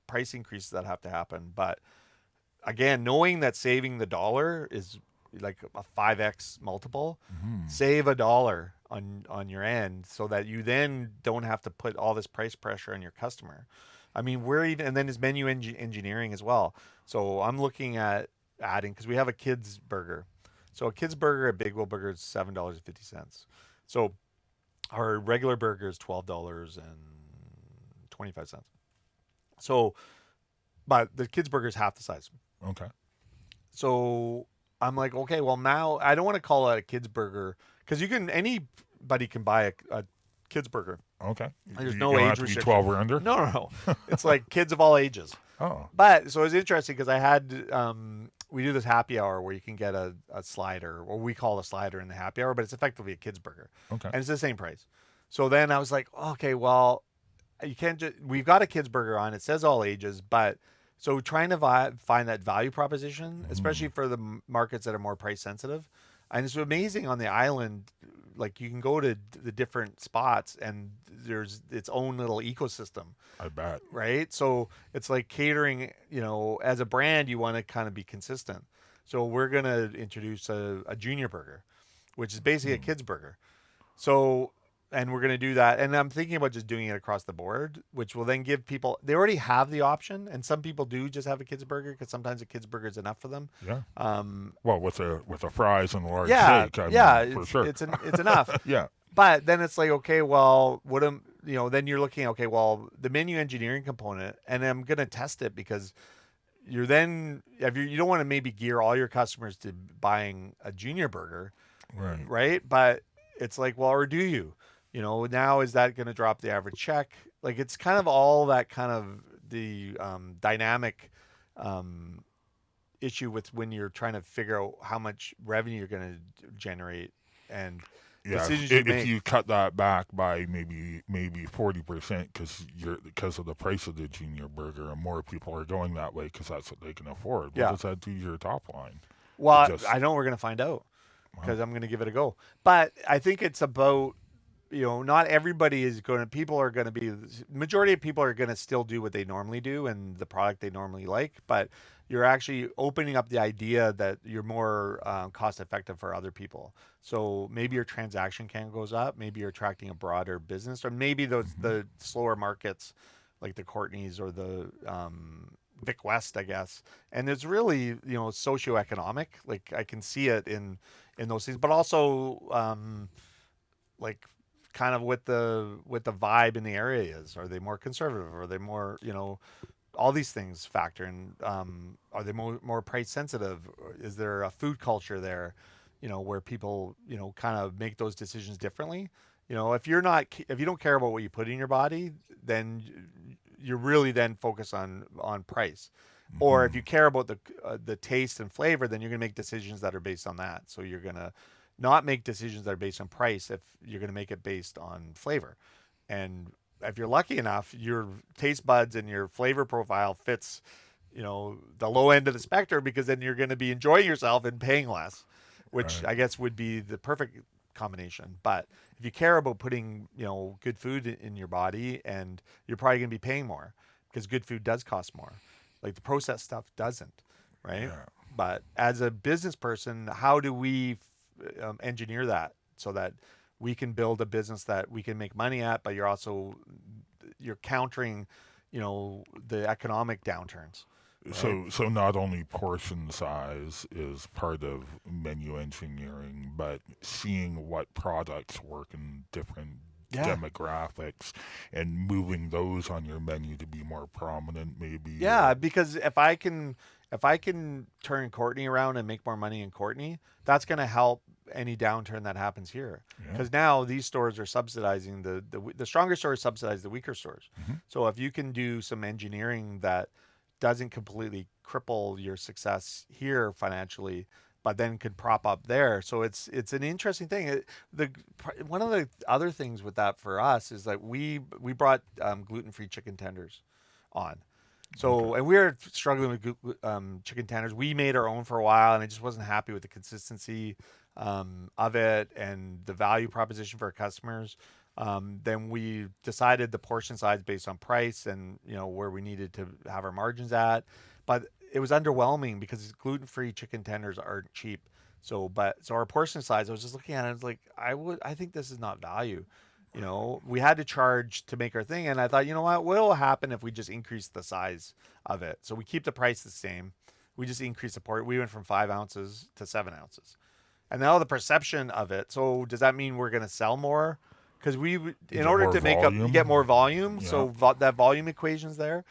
price increases that have to happen. But again, knowing that saving the dollar is like a 5x multiple, save $1 on your end so that you then don't have to put all this price pressure on your customer. I mean, and then there's menu engineering as well. So I'm looking at adding, because we have a kids burger. So a kids burger at Big Wheel Burger is $7.50. So our regular burger is $12.25. So, but the kids burger is half the size. Okay. So I'm like, okay, well now I don't want to call it a kids burger because anybody can buy a kids burger. Okay. There's no age restriction. 12 or under? No. It's like kids of all ages. Oh. But so it's interesting because I had we do this happy hour where you can get a slider, or we call a slider in the happy hour, but it's effectively a kids burger. Okay. And it's the same price. So then I was like, okay, well, you can't just, we've got a kids burger on, it says all ages, but so trying to find that value proposition, especially for the markets that are more price sensitive. And it's amazing on the island, like you can go to the different spots and there's its own little ecosystem. I bet. Right? So it's like catering, as a brand, you want to kind of be consistent. So we're going to introduce a junior burger, which is basically a kids burger. So, and we're going to do that. And I'm thinking about just doing it across the board, which will then give people, they already have the option. And some people do just have a kids burger because sometimes a kids burger is enough for them. Yeah. Well, with a fries and a large steak. For sure. It's enough. Yeah. But then it's like, okay, well, then you're looking, okay, well, the menu engineering component, and I'm going to test it because you don't want to maybe gear all your customers to buying a junior burger. Right. But it's like, well, or do you? Now is that going to drop the average check? Like it's kind of all that kind of the dynamic issue with when you're trying to figure out how much revenue you're going to generate. And decisions you make. If you cut that back by maybe 40% because of the price of the junior burger, and more people are going that way because that's what they can afford. What does that do to your top line? Well, I know we're going to find out because I'm going to give it a go. But I think it's about, not everybody is going to, majority of people are going to still do what they normally do and the product they normally like, but you're actually opening up the idea that you're more cost effective for other people. So maybe your transaction count goes up, maybe you're attracting a broader business, or maybe the slower markets like the Courtneys or the Vic West, I guess. And it's really, socioeconomic. Like I can see it in those things, but also like kind of what the vibe in the area is. Are they more conservative? Are they more, all these things factor in. Are they more price sensitive? Is there a food culture there, where people, kind of make those decisions differently? If you don't care about what you put in your body, then you're really then focused on price. Or if you care about the taste and flavor, then you're going to make decisions that are based on that. So you're going to not make decisions that are based on price if you're going to make it based on flavor. And if you're lucky enough, your taste buds and your flavor profile fits, the low end of the spectrum, because then you're going to be enjoying yourself and paying less, which I guess would be the perfect combination. But if you care about putting, good food in your body, and you're probably going to be paying more because good food does cost more. Like the processed stuff doesn't, right? Yeah. But as a business person, how do we engineer that so that we can build a business that we can make money at, but you're countering, the economic downturns. Right? So not only portion size is part of menu engineering, but seeing what products work in different demographics and moving those on your menu to be more prominent, maybe. Yeah, because if I can turn Courtney around and make more money in Courtney, that's going to help any downturn that happens here. Because now these stores are subsidizing the stronger stores subsidize the weaker stores. So if you can do some engineering that doesn't completely cripple your success here financially, but then could prop up there. So it's an interesting thing. One of the other things with that for us is that we brought gluten-free chicken tenders on. So, and we were struggling with chicken tenders. We made our own for a while, and I just wasn't happy with the consistency of it and the value proposition for our customers. Then we decided the portion size based on price and, where we needed to have our margins at. But it was underwhelming because gluten-free chicken tenders aren't cheap. So our portion size, I was just looking at it, I was like, I think this is not value. We had to charge to make our thing. And I thought, what will happen if we just increase the size of it? So we keep the price the same. We just increase the port. We went from 5 ounces to 7 ounces. And now the perception of it. So does that mean we're going to sell more? Because in order to get more volume. Yeah. So that volume equation's there.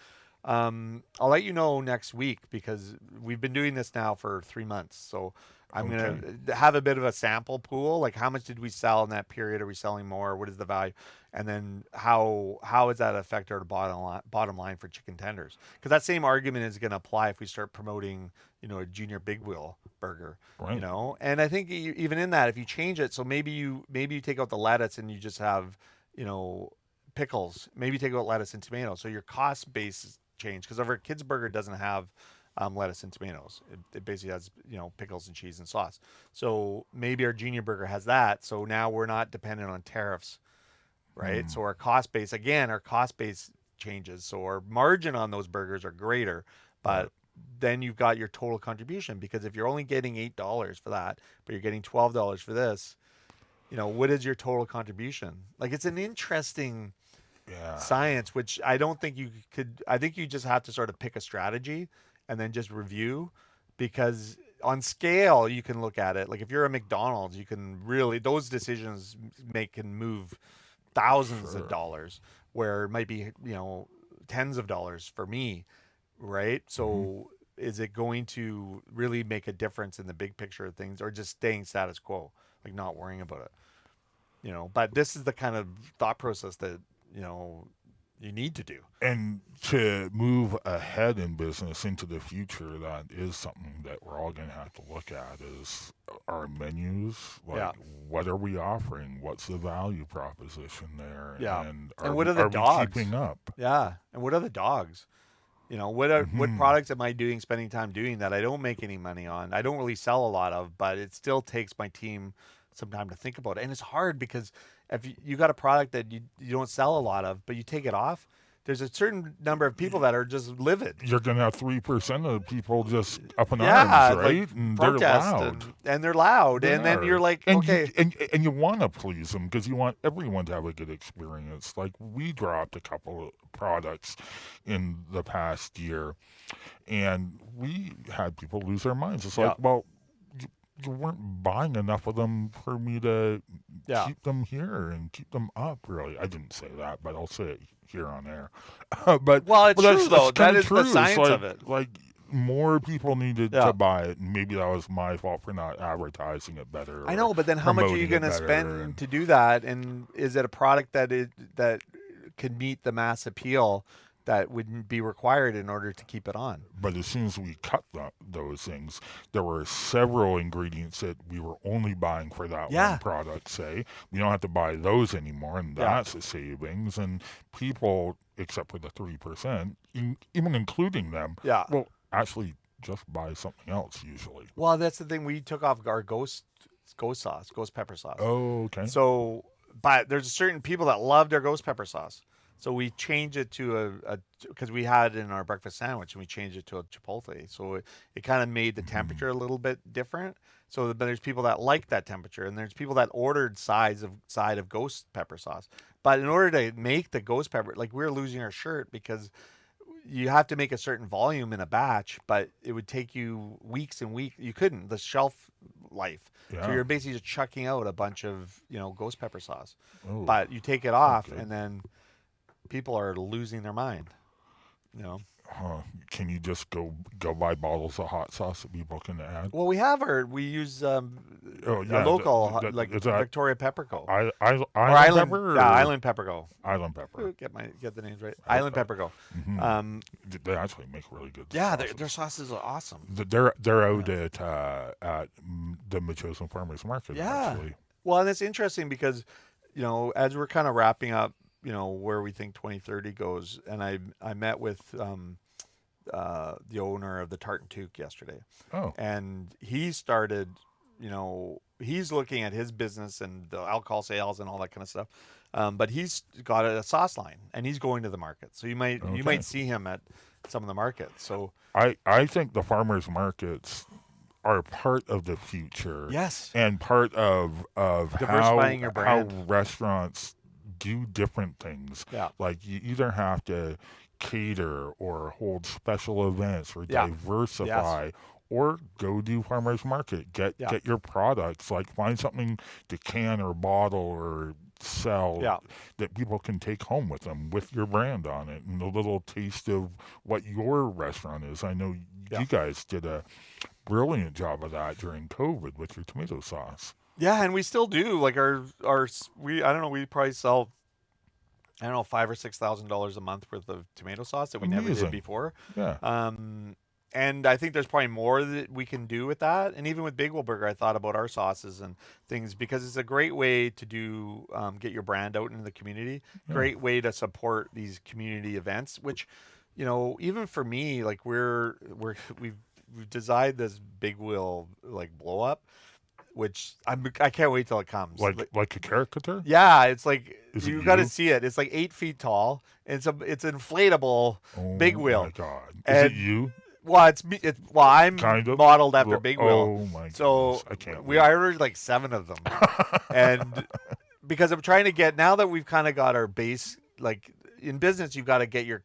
I'll let you know next week because we've been doing this now for 3 months. So I'm going to have a bit of a sample pool. Like how much did we sell in that period? Are we selling more? What is the value? And then how does that affect our bottom line for chicken tenders? Because that same argument is going to apply if we start promoting, a junior big wheel burger, right. And I think even in that, if you change it, so maybe you take out the lettuce and you just have, pickles, maybe take out lettuce and tomatoes. So your cost base change because our kids burger doesn't have lettuce and tomatoes. It basically has pickles and cheese and sauce. So maybe our junior burger has that. So now we're not dependent on tariffs, right? So our cost base changes. So our margin on those burgers are greater, but then you've got your total contribution because if you're only getting $8 for that, but you're getting $12 for this, what is your total contribution? Like it's an interesting science, which I don't think you could. I think you just have to sort of pick a strategy and then just review, because on scale you can look at it. Like if you're a McDonald's, you can really those decisions can move thousands of dollars, where it might be tens of dollars for me, right? So is it going to really make a difference in the big picture of things, or just staying status quo, like not worrying about it? But this is the kind of thought process that you need to do. And to move ahead in business into the future, that is something that we're all going to have to look at is our menus. Like, what are we offering? What's the value proposition there? Yeah. And what are the dogs? We keeping up? Yeah. And what are the dogs? You know, what products am I spending time doing that I don't make any money on? I don't really sell a lot of, but it still takes my team some time to think about it. And it's hard because if you got a product that you don't sell a lot of, but you take it off, there's a certain number of people that are just livid. You're going to have 3% of people just up in arms, right? Like and protest, they're loud. And they're loud. Then you're like, okay. And you want to please them because you want everyone to have a good experience. Like, we dropped a couple of products in the past year, and we had people lose their minds. It's like, well, you weren't buying enough of them for me to keep them here and keep them up, really. I didn't say that, but I'll say it here on air. But it's true, though. That is true. the science of it. Like, more people needed to buy it, and maybe that was my fault for not advertising it better. I know, but then how much are you going to spend to do that? And is it a product that can meet the mass appeal that would be required in order to keep it on? But as soon as we cut those things, there were several ingredients that we were only buying for that one product, say. We don't have to buy those anymore, and that's a savings. And people, except for the 3%, even including them, will actually just buy something else usually. Well, that's the thing. We took off our ghost sauce, ghost pepper sauce. Oh, okay. So, but there's certain people that loved our ghost pepper sauce. So we changed it to because we had it in our breakfast sandwich, and we changed it to a chipotle. So it kind of made the temperature a little bit different. So, but there's people that like that temperature, and there's people that ordered side of ghost pepper sauce. But in order to make the ghost pepper, like, we're losing our shirt because you have to make a certain volume in a batch, but it would take you weeks and weeks. You couldn't, the shelf life. So you're basically just chucking out a bunch of, ghost pepper sauce. Oh, but you take it off, and then people are losing their mind, Can you just go buy bottles of hot sauce that people can add? Well, we use a local, Victoria Pepperco. Island Pepper? Yeah, Island Pepperco. Island Pepper. Get the names right. Island Pepperco. Mm-hmm. They actually make really good sauces. Yeah, their sauces are awesome. They're out at the Metchosin Farmers Market, actually. Well, and it's interesting because, as we're kind of wrapping up, where we think 2030 goes. And I met with the owner of the Tartan Toque yesterday. Oh. And he started, he's looking at his business and the alcohol sales and all that kind of stuff. But he's got a sauce line, and he's going to the market. So you might see him at some of the markets. So I think the farmers markets are part of the future. Yes. And part of diversifying your brand. How restaurants do different things. Yeah. Like, you either have to cater or hold special events or diversify, or go do farmers market. Get your products. Like, find something to can or bottle or sell that people can take home with them with your brand on it, and a little taste of what your restaurant is. I know you guys did a brilliant job of that during COVID with your tomato sauce. Yeah, and we still do. Like, we probably sell $5,000 or $6,000 a month worth of tomato sauce that we never did before. Yeah. And I think there's probably more that we can do with that. And even with Big Will Burger, I thought about our sauces and things, because it's a great way to do get your brand out into the community. Yeah. Great way to support these community events, which, even for me, like, we've designed this Big Will blow up, which I can't wait till it comes. Like a caricature? Yeah, it's like, you got to see it. It's like 8 feet tall. It's inflatable Big Wheel. Oh my God! Is it you? Well, it's me. I'm kind of modeled after Big Wheel. Oh my God! So I can't. I ordered 7 of them, and because I'm trying to get, now that we've kind of got our base, like, in business, you've got to get your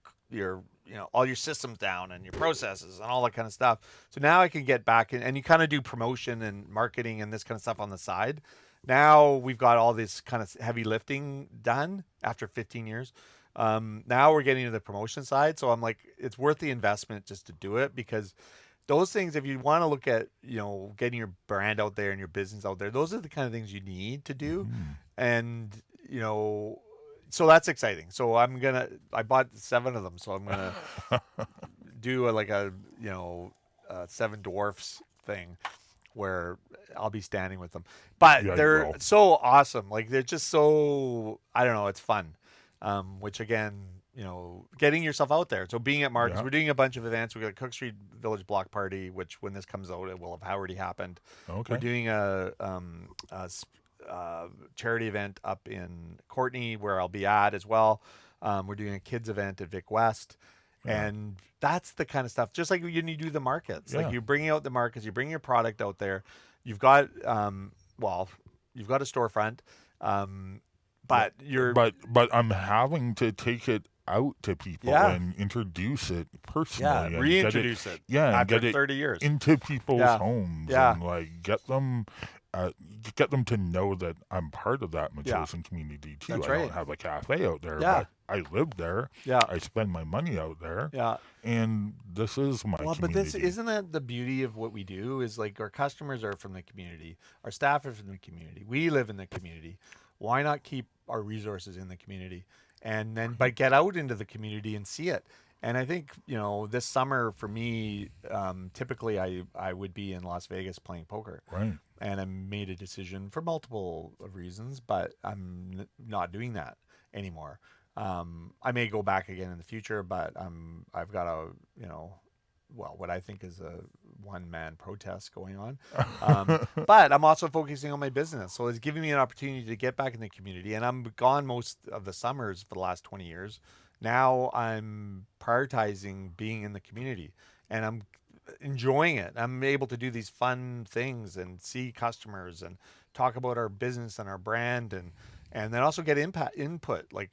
all your systems down and your processes and all that kind of stuff. So now I can get back and you kind of do promotion and marketing and this kind of stuff on the side. Now we've got all this kind of heavy lifting done after 15 years. Now we're getting to the promotion side. So I'm like, it's worth the investment just to do it, because those things, if you want to look at, getting your brand out there and your business out there, those are the kind of things you need to do. Mm. And, so that's exciting. So I bought 7 of them, so I'm gonna do a Seven Dwarfs thing where I'll be standing with them. But they're so awesome. Like they're just so, I don't know, it's fun. Which again, getting yourself out there. So being at markets, we're doing a bunch of events. We got Cook Street Village Block Party, which when this comes out, it will have already happened. Okay. We're doing a charity event up in Courtenay where I'll be at as well. We're doing a kids event at Vic West. And that's the kind of stuff, just like when you do the markets, like you're bringing out the markets, you bring your product out there. You've got, you've got a storefront, but but I'm having to take it out to people and introduce it personally. Yeah, reintroduce it. Yeah, after and get 30 years into people's homes and like get them to know that I'm part of that Metchosin community too. That's I don't have a cafe out there, but I live there. Yeah. I spend my money out there. Yeah. And this is my community. But isn't that the beauty of what we do is like our customers are from the community. Our staff are from the community. We live in the community. Why not keep our resources in the community? And then get out into the community and see it. And I think, this summer for me, typically I would be in Las Vegas playing poker. Right. And I made a decision for multiple reasons, but I'm not doing that anymore. I may go back again in the future, but I've got what I think is a one-man protest going on. But I'm also focusing on my business. So it's giving me an opportunity to get back in the community. And I'm gone most of the summers for the last 20 years. Now I'm prioritizing being in the community and I'm enjoying it. I'm able to do these fun things and see customers and talk about our business and our brand and then also get input. Like,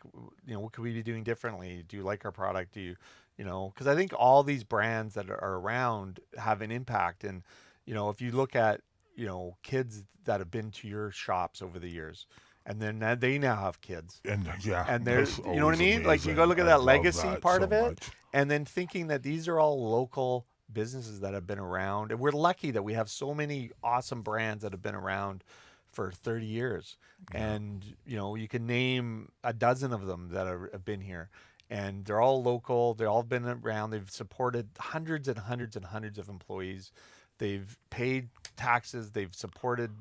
what could we be doing differently? Do you like our product? Do you, because I think all these brands that are around have an impact. And, if you look at, kids that have been to your shops over the years, and then they now have kids. And and there's, you know what I mean? Amazing. Like you go look at that legacy part of it, and then thinking that these are all local businesses that have been around. And we're lucky that we have so many awesome brands that have been around for 30 years. And, you can name a dozen of them that have been here. And they're all local. They've all been around. They've supported hundreds and hundreds and hundreds of employees. They've paid taxes. They've supported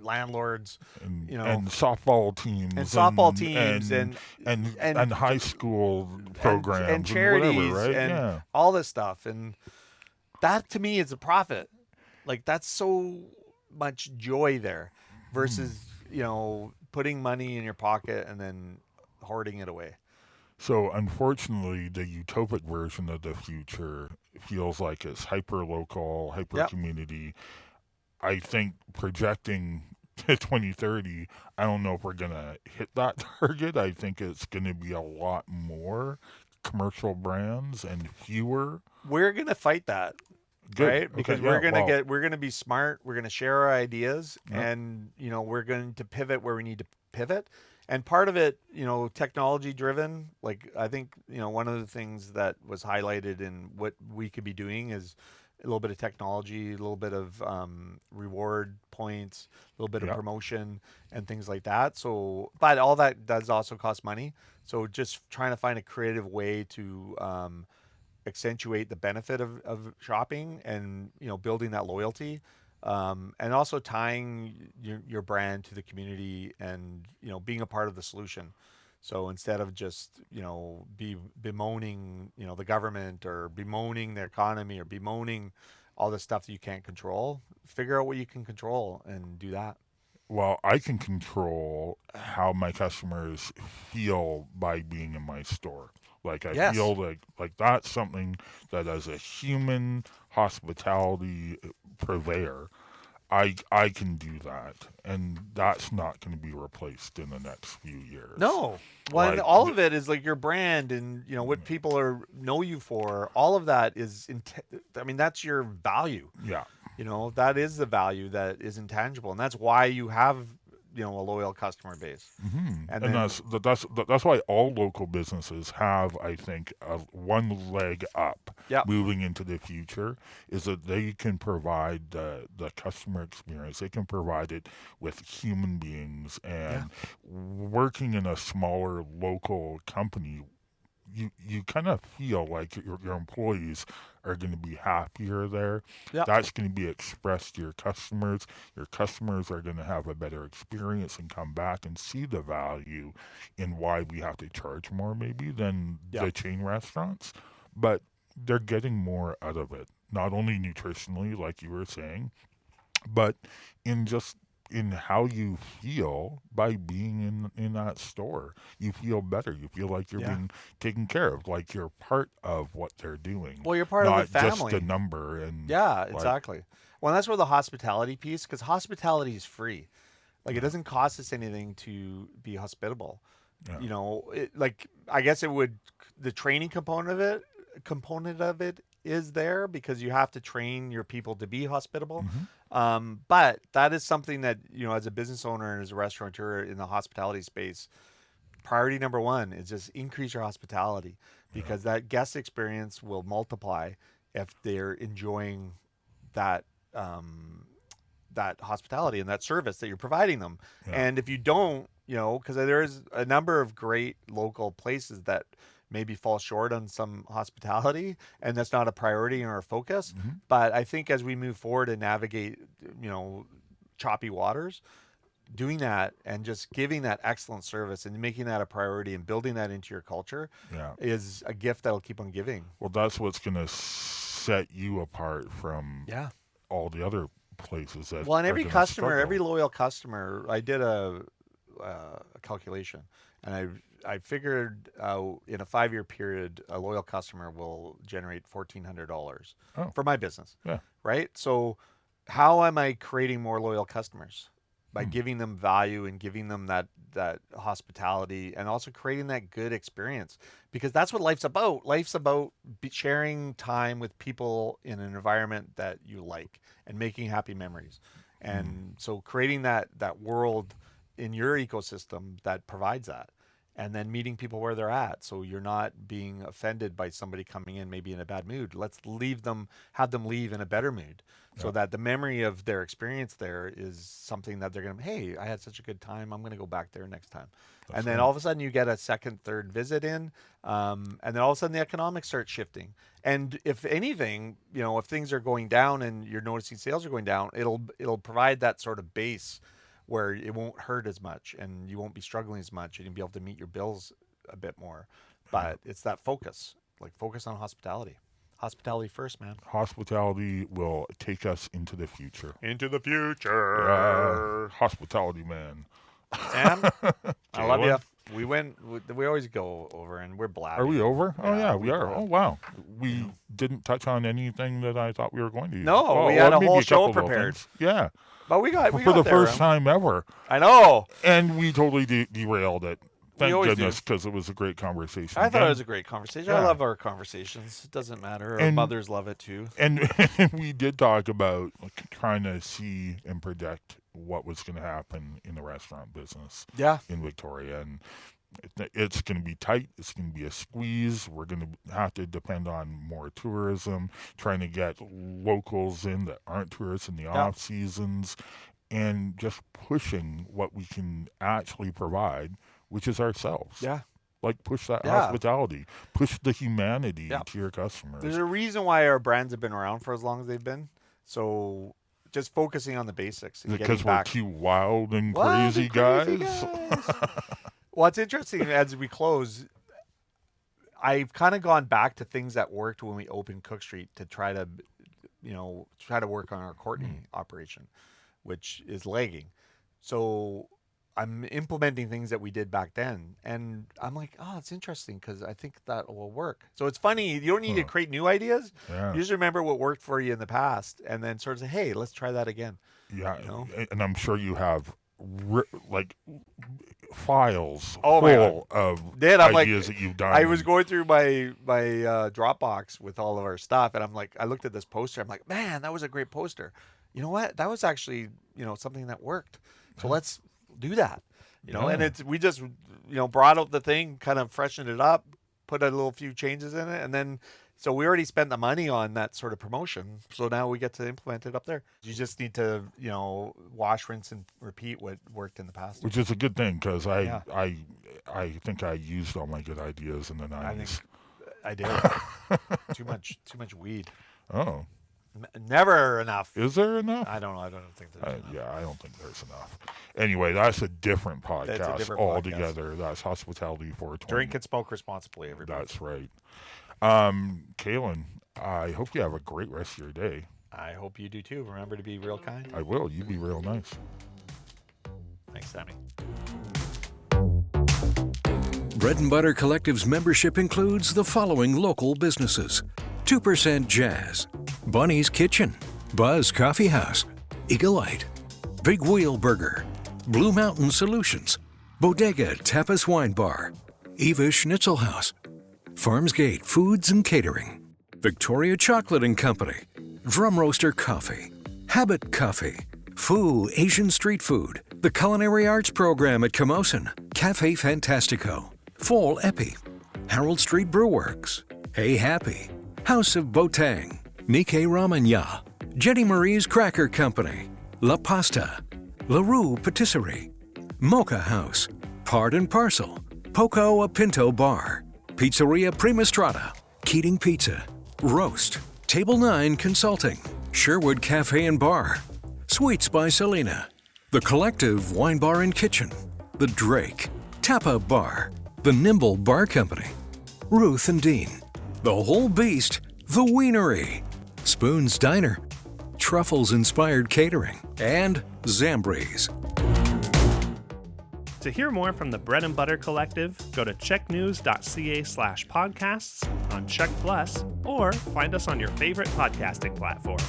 landlords, and softball teams, and high school programs, and charities, and whatever, right? And all this stuff. And that to me is a profit. Like that's so much joy there, versus putting money in your pocket and then hoarding it away. So unfortunately, the utopic version of the future feels like it's hyper-local, hyper-community. I think projecting to 2030, I don't know if we're going to hit that target. I think it's going to be a lot more commercial brands and fewer. We're going to fight that. Good. Right? Because we're going to be smart. We're going to share our ideas and, we're going to pivot where we need to pivot. And part of it, technology driven, like I think, one of the things that was highlighted in what we could be doing is a little bit of technology, a little bit of reward points, a little bit of promotion and things like that. So, but all that does also cost money. So just trying to find a creative way to accentuate the benefit of shopping and, building that loyalty. And also tying your brand to the community and, being a part of the solution. So instead of just, bemoaning, the government or bemoaning the economy or bemoaning all the stuff that you can't control, figure out what you can control and do that. Well, I can control how my customers feel by being in my store. Like I feel like that's something that as a human hospitality purveyor, I can do that, and that's not going to be replaced in the next few years. No, well, all of it is like your brand and what people know you for. All of that is, that's your value. Yeah, that is the value that is intangible, and that's why you have a loyal customer base. And that's why all local businesses have, I think, one leg up moving into the future, is that they can provide the customer experience. They can provide it with human beings, and working in a smaller local company, you kind of feel like your employees are going to be happier there. That's going to be expressed to your customers. Your customers are going to have a better experience and come back and see the value in why we have to charge more maybe than the chain restaurants. But they're getting more out of it, not only nutritionally, like you were saying, but in how you feel by being in that store. You feel better. You feel like you're being taken care of, like you're part of what they're doing. Well, you're part of the family. Not just a number. And exactly. Well, that's where the hospitality piece, because hospitality is free. Like, it doesn't cost us anything to be hospitable. I guess it would, the training component of it is there, because you have to train your people to be hospitable. But that is something that, as a business owner and as a restaurateur in the hospitality space, priority number one is just increase your hospitality, because that guest experience will multiply if they're enjoying that that hospitality and that service that you're providing them. And if you don't, because there's a number of great local places that maybe fall short on some hospitality, and that's not a priority in our focus. But I think as we move forward and navigate, choppy waters, doing that and just giving that excellent service and making that a priority and building that into your culture is a gift that'll keep on giving. Well, that's what's going to set you apart from all the other places that. Well, and every customer, every loyal customer, I did a calculation, and I figured in a 5-year period, a loyal customer will generate $1,400 for my business. Right? So how am I creating more loyal customers? By giving them value and giving them that hospitality, and also creating that good experience, because that's what life's about. Life's about sharing time with people in an environment that you like and making happy memories. And so creating that world in your ecosystem that provides that, and then meeting people where they're at, so you're not being offended by somebody coming in maybe in a bad mood. Let's have them leave in a better mood, so that the memory of their experience there is something that they're going to, hey, I had such a good time, I'm going to go back there next time. And then all of a sudden you get a second, third visit in, and then all of a sudden the economics start shifting. And if anything, if things are going down and you're noticing sales are going down, it'll provide that sort of base where it won't hurt as much and you won't be struggling as much, and you'll be able to meet your bills a bit more. But it's that focus on hospitality. Hospitality first, man. Hospitality will take us into the future. Into the future. Hospitality, man. Sam, I love you. We always go over, and we're blabbing. Are we over? Oh, yeah, we are. Oh, wow. We didn't touch on anything that I thought we were going to. No, we had a whole show prepared. Yeah. But we got for the first time ever. I know. And we totally derailed it. Thank goodness, because it was a great conversation. I thought it was a great conversation. I love our conversations. It doesn't matter. Our mothers love it too. And we did talk about trying to see and predict what was going to happen in the restaurant business in Victoria. And it's going to be tight. It's going to be a squeeze. We're going to have to depend on more tourism, trying to get locals in that aren't tourists in the off seasons, and just pushing what we can actually provide, which is ourselves. Push that hospitality, push the humanity to your customers. There's a reason why our brands have been around for as long as they've been. So just focusing on the basics. Because we're too wild and crazy guys. Well, it's interesting as we close. I've kind of gone back to things that worked when we opened Cook Street to try to work on our Courtney operation, which is lagging. So I'm implementing things that we did back then, and I'm like, oh, it's interesting because I think that will work. So it's funny. You don't need to create new ideas. You just remember what worked for you in the past, and then sort of say, hey, let's try that again. Yeah, and I'm sure you have files full of ideas that you've done. I was going through my Dropbox with all of our stuff, and I'm like, I looked at this poster. I'm like, man, that was a great poster. You know what? That was actually something that worked. So let's do that. And we just brought out the thing, kind of freshened it up, put a little few changes in it, and then so we already spent the money on that sort of promotion. So now we get to implement it up there. You just need to wash, rinse, and repeat what worked in the past. Which is a good thing, because I think I used all my good ideas in the 90s. I think I did. too much weed. Oh. Never enough. Is there enough? I don't know. I don't think there's enough. Yeah, I don't think there's enough. Anyway, that's a different podcast. That's a different altogether. That's Hospitality 420. Drink and smoke responsibly, everybody. That's right. Calen, I hope you have a great rest of your day. I hope you do too. Remember to be real kind. I will. You be real nice. Thanks, Sammy. Bread and Butter Collective's membership includes the following local businesses: 2% Jazz, Bunny's Kitchen, Buzz Coffee House, Eagle-Ite, Big Wheel Burger, Blue Mountain Solutions, Bodega Tapas Wine Bar, Eva Schnitzel House, Farmsgate Foods and Catering, Victoria Chocolate and Company, Drum Roaster Coffee, Habit Coffee, Foo Asian Street Food, the Culinary Arts Program at Camosun, Cafe Fantastico, Fall Epi, Harold Street Brewworks, Hey Happy, House of Botang, Nikkei Ramen Ya, Jenny Marie's Cracker Company, La Pasta, La Rue Patisserie, Mocha House, Part and Parcel, Poco a Pinto Bar, Pizzeria Prima Strada, Keating Pizza, Roast, Table 9 Consulting, Sherwood Cafe and Bar, Sweets by Selena, The Collective Wine Bar and Kitchen, The Drake, Tapa Bar, The Nimble Bar Company, Ruth and Dean, The Whole Beast, The Wienery, Spoon's Diner, Truffles Inspired Catering, and Zambries. To hear more from the Bread and Butter Collective, go to checknews.ca/podcasts on Check Plus, or find us on your favorite podcasting platform.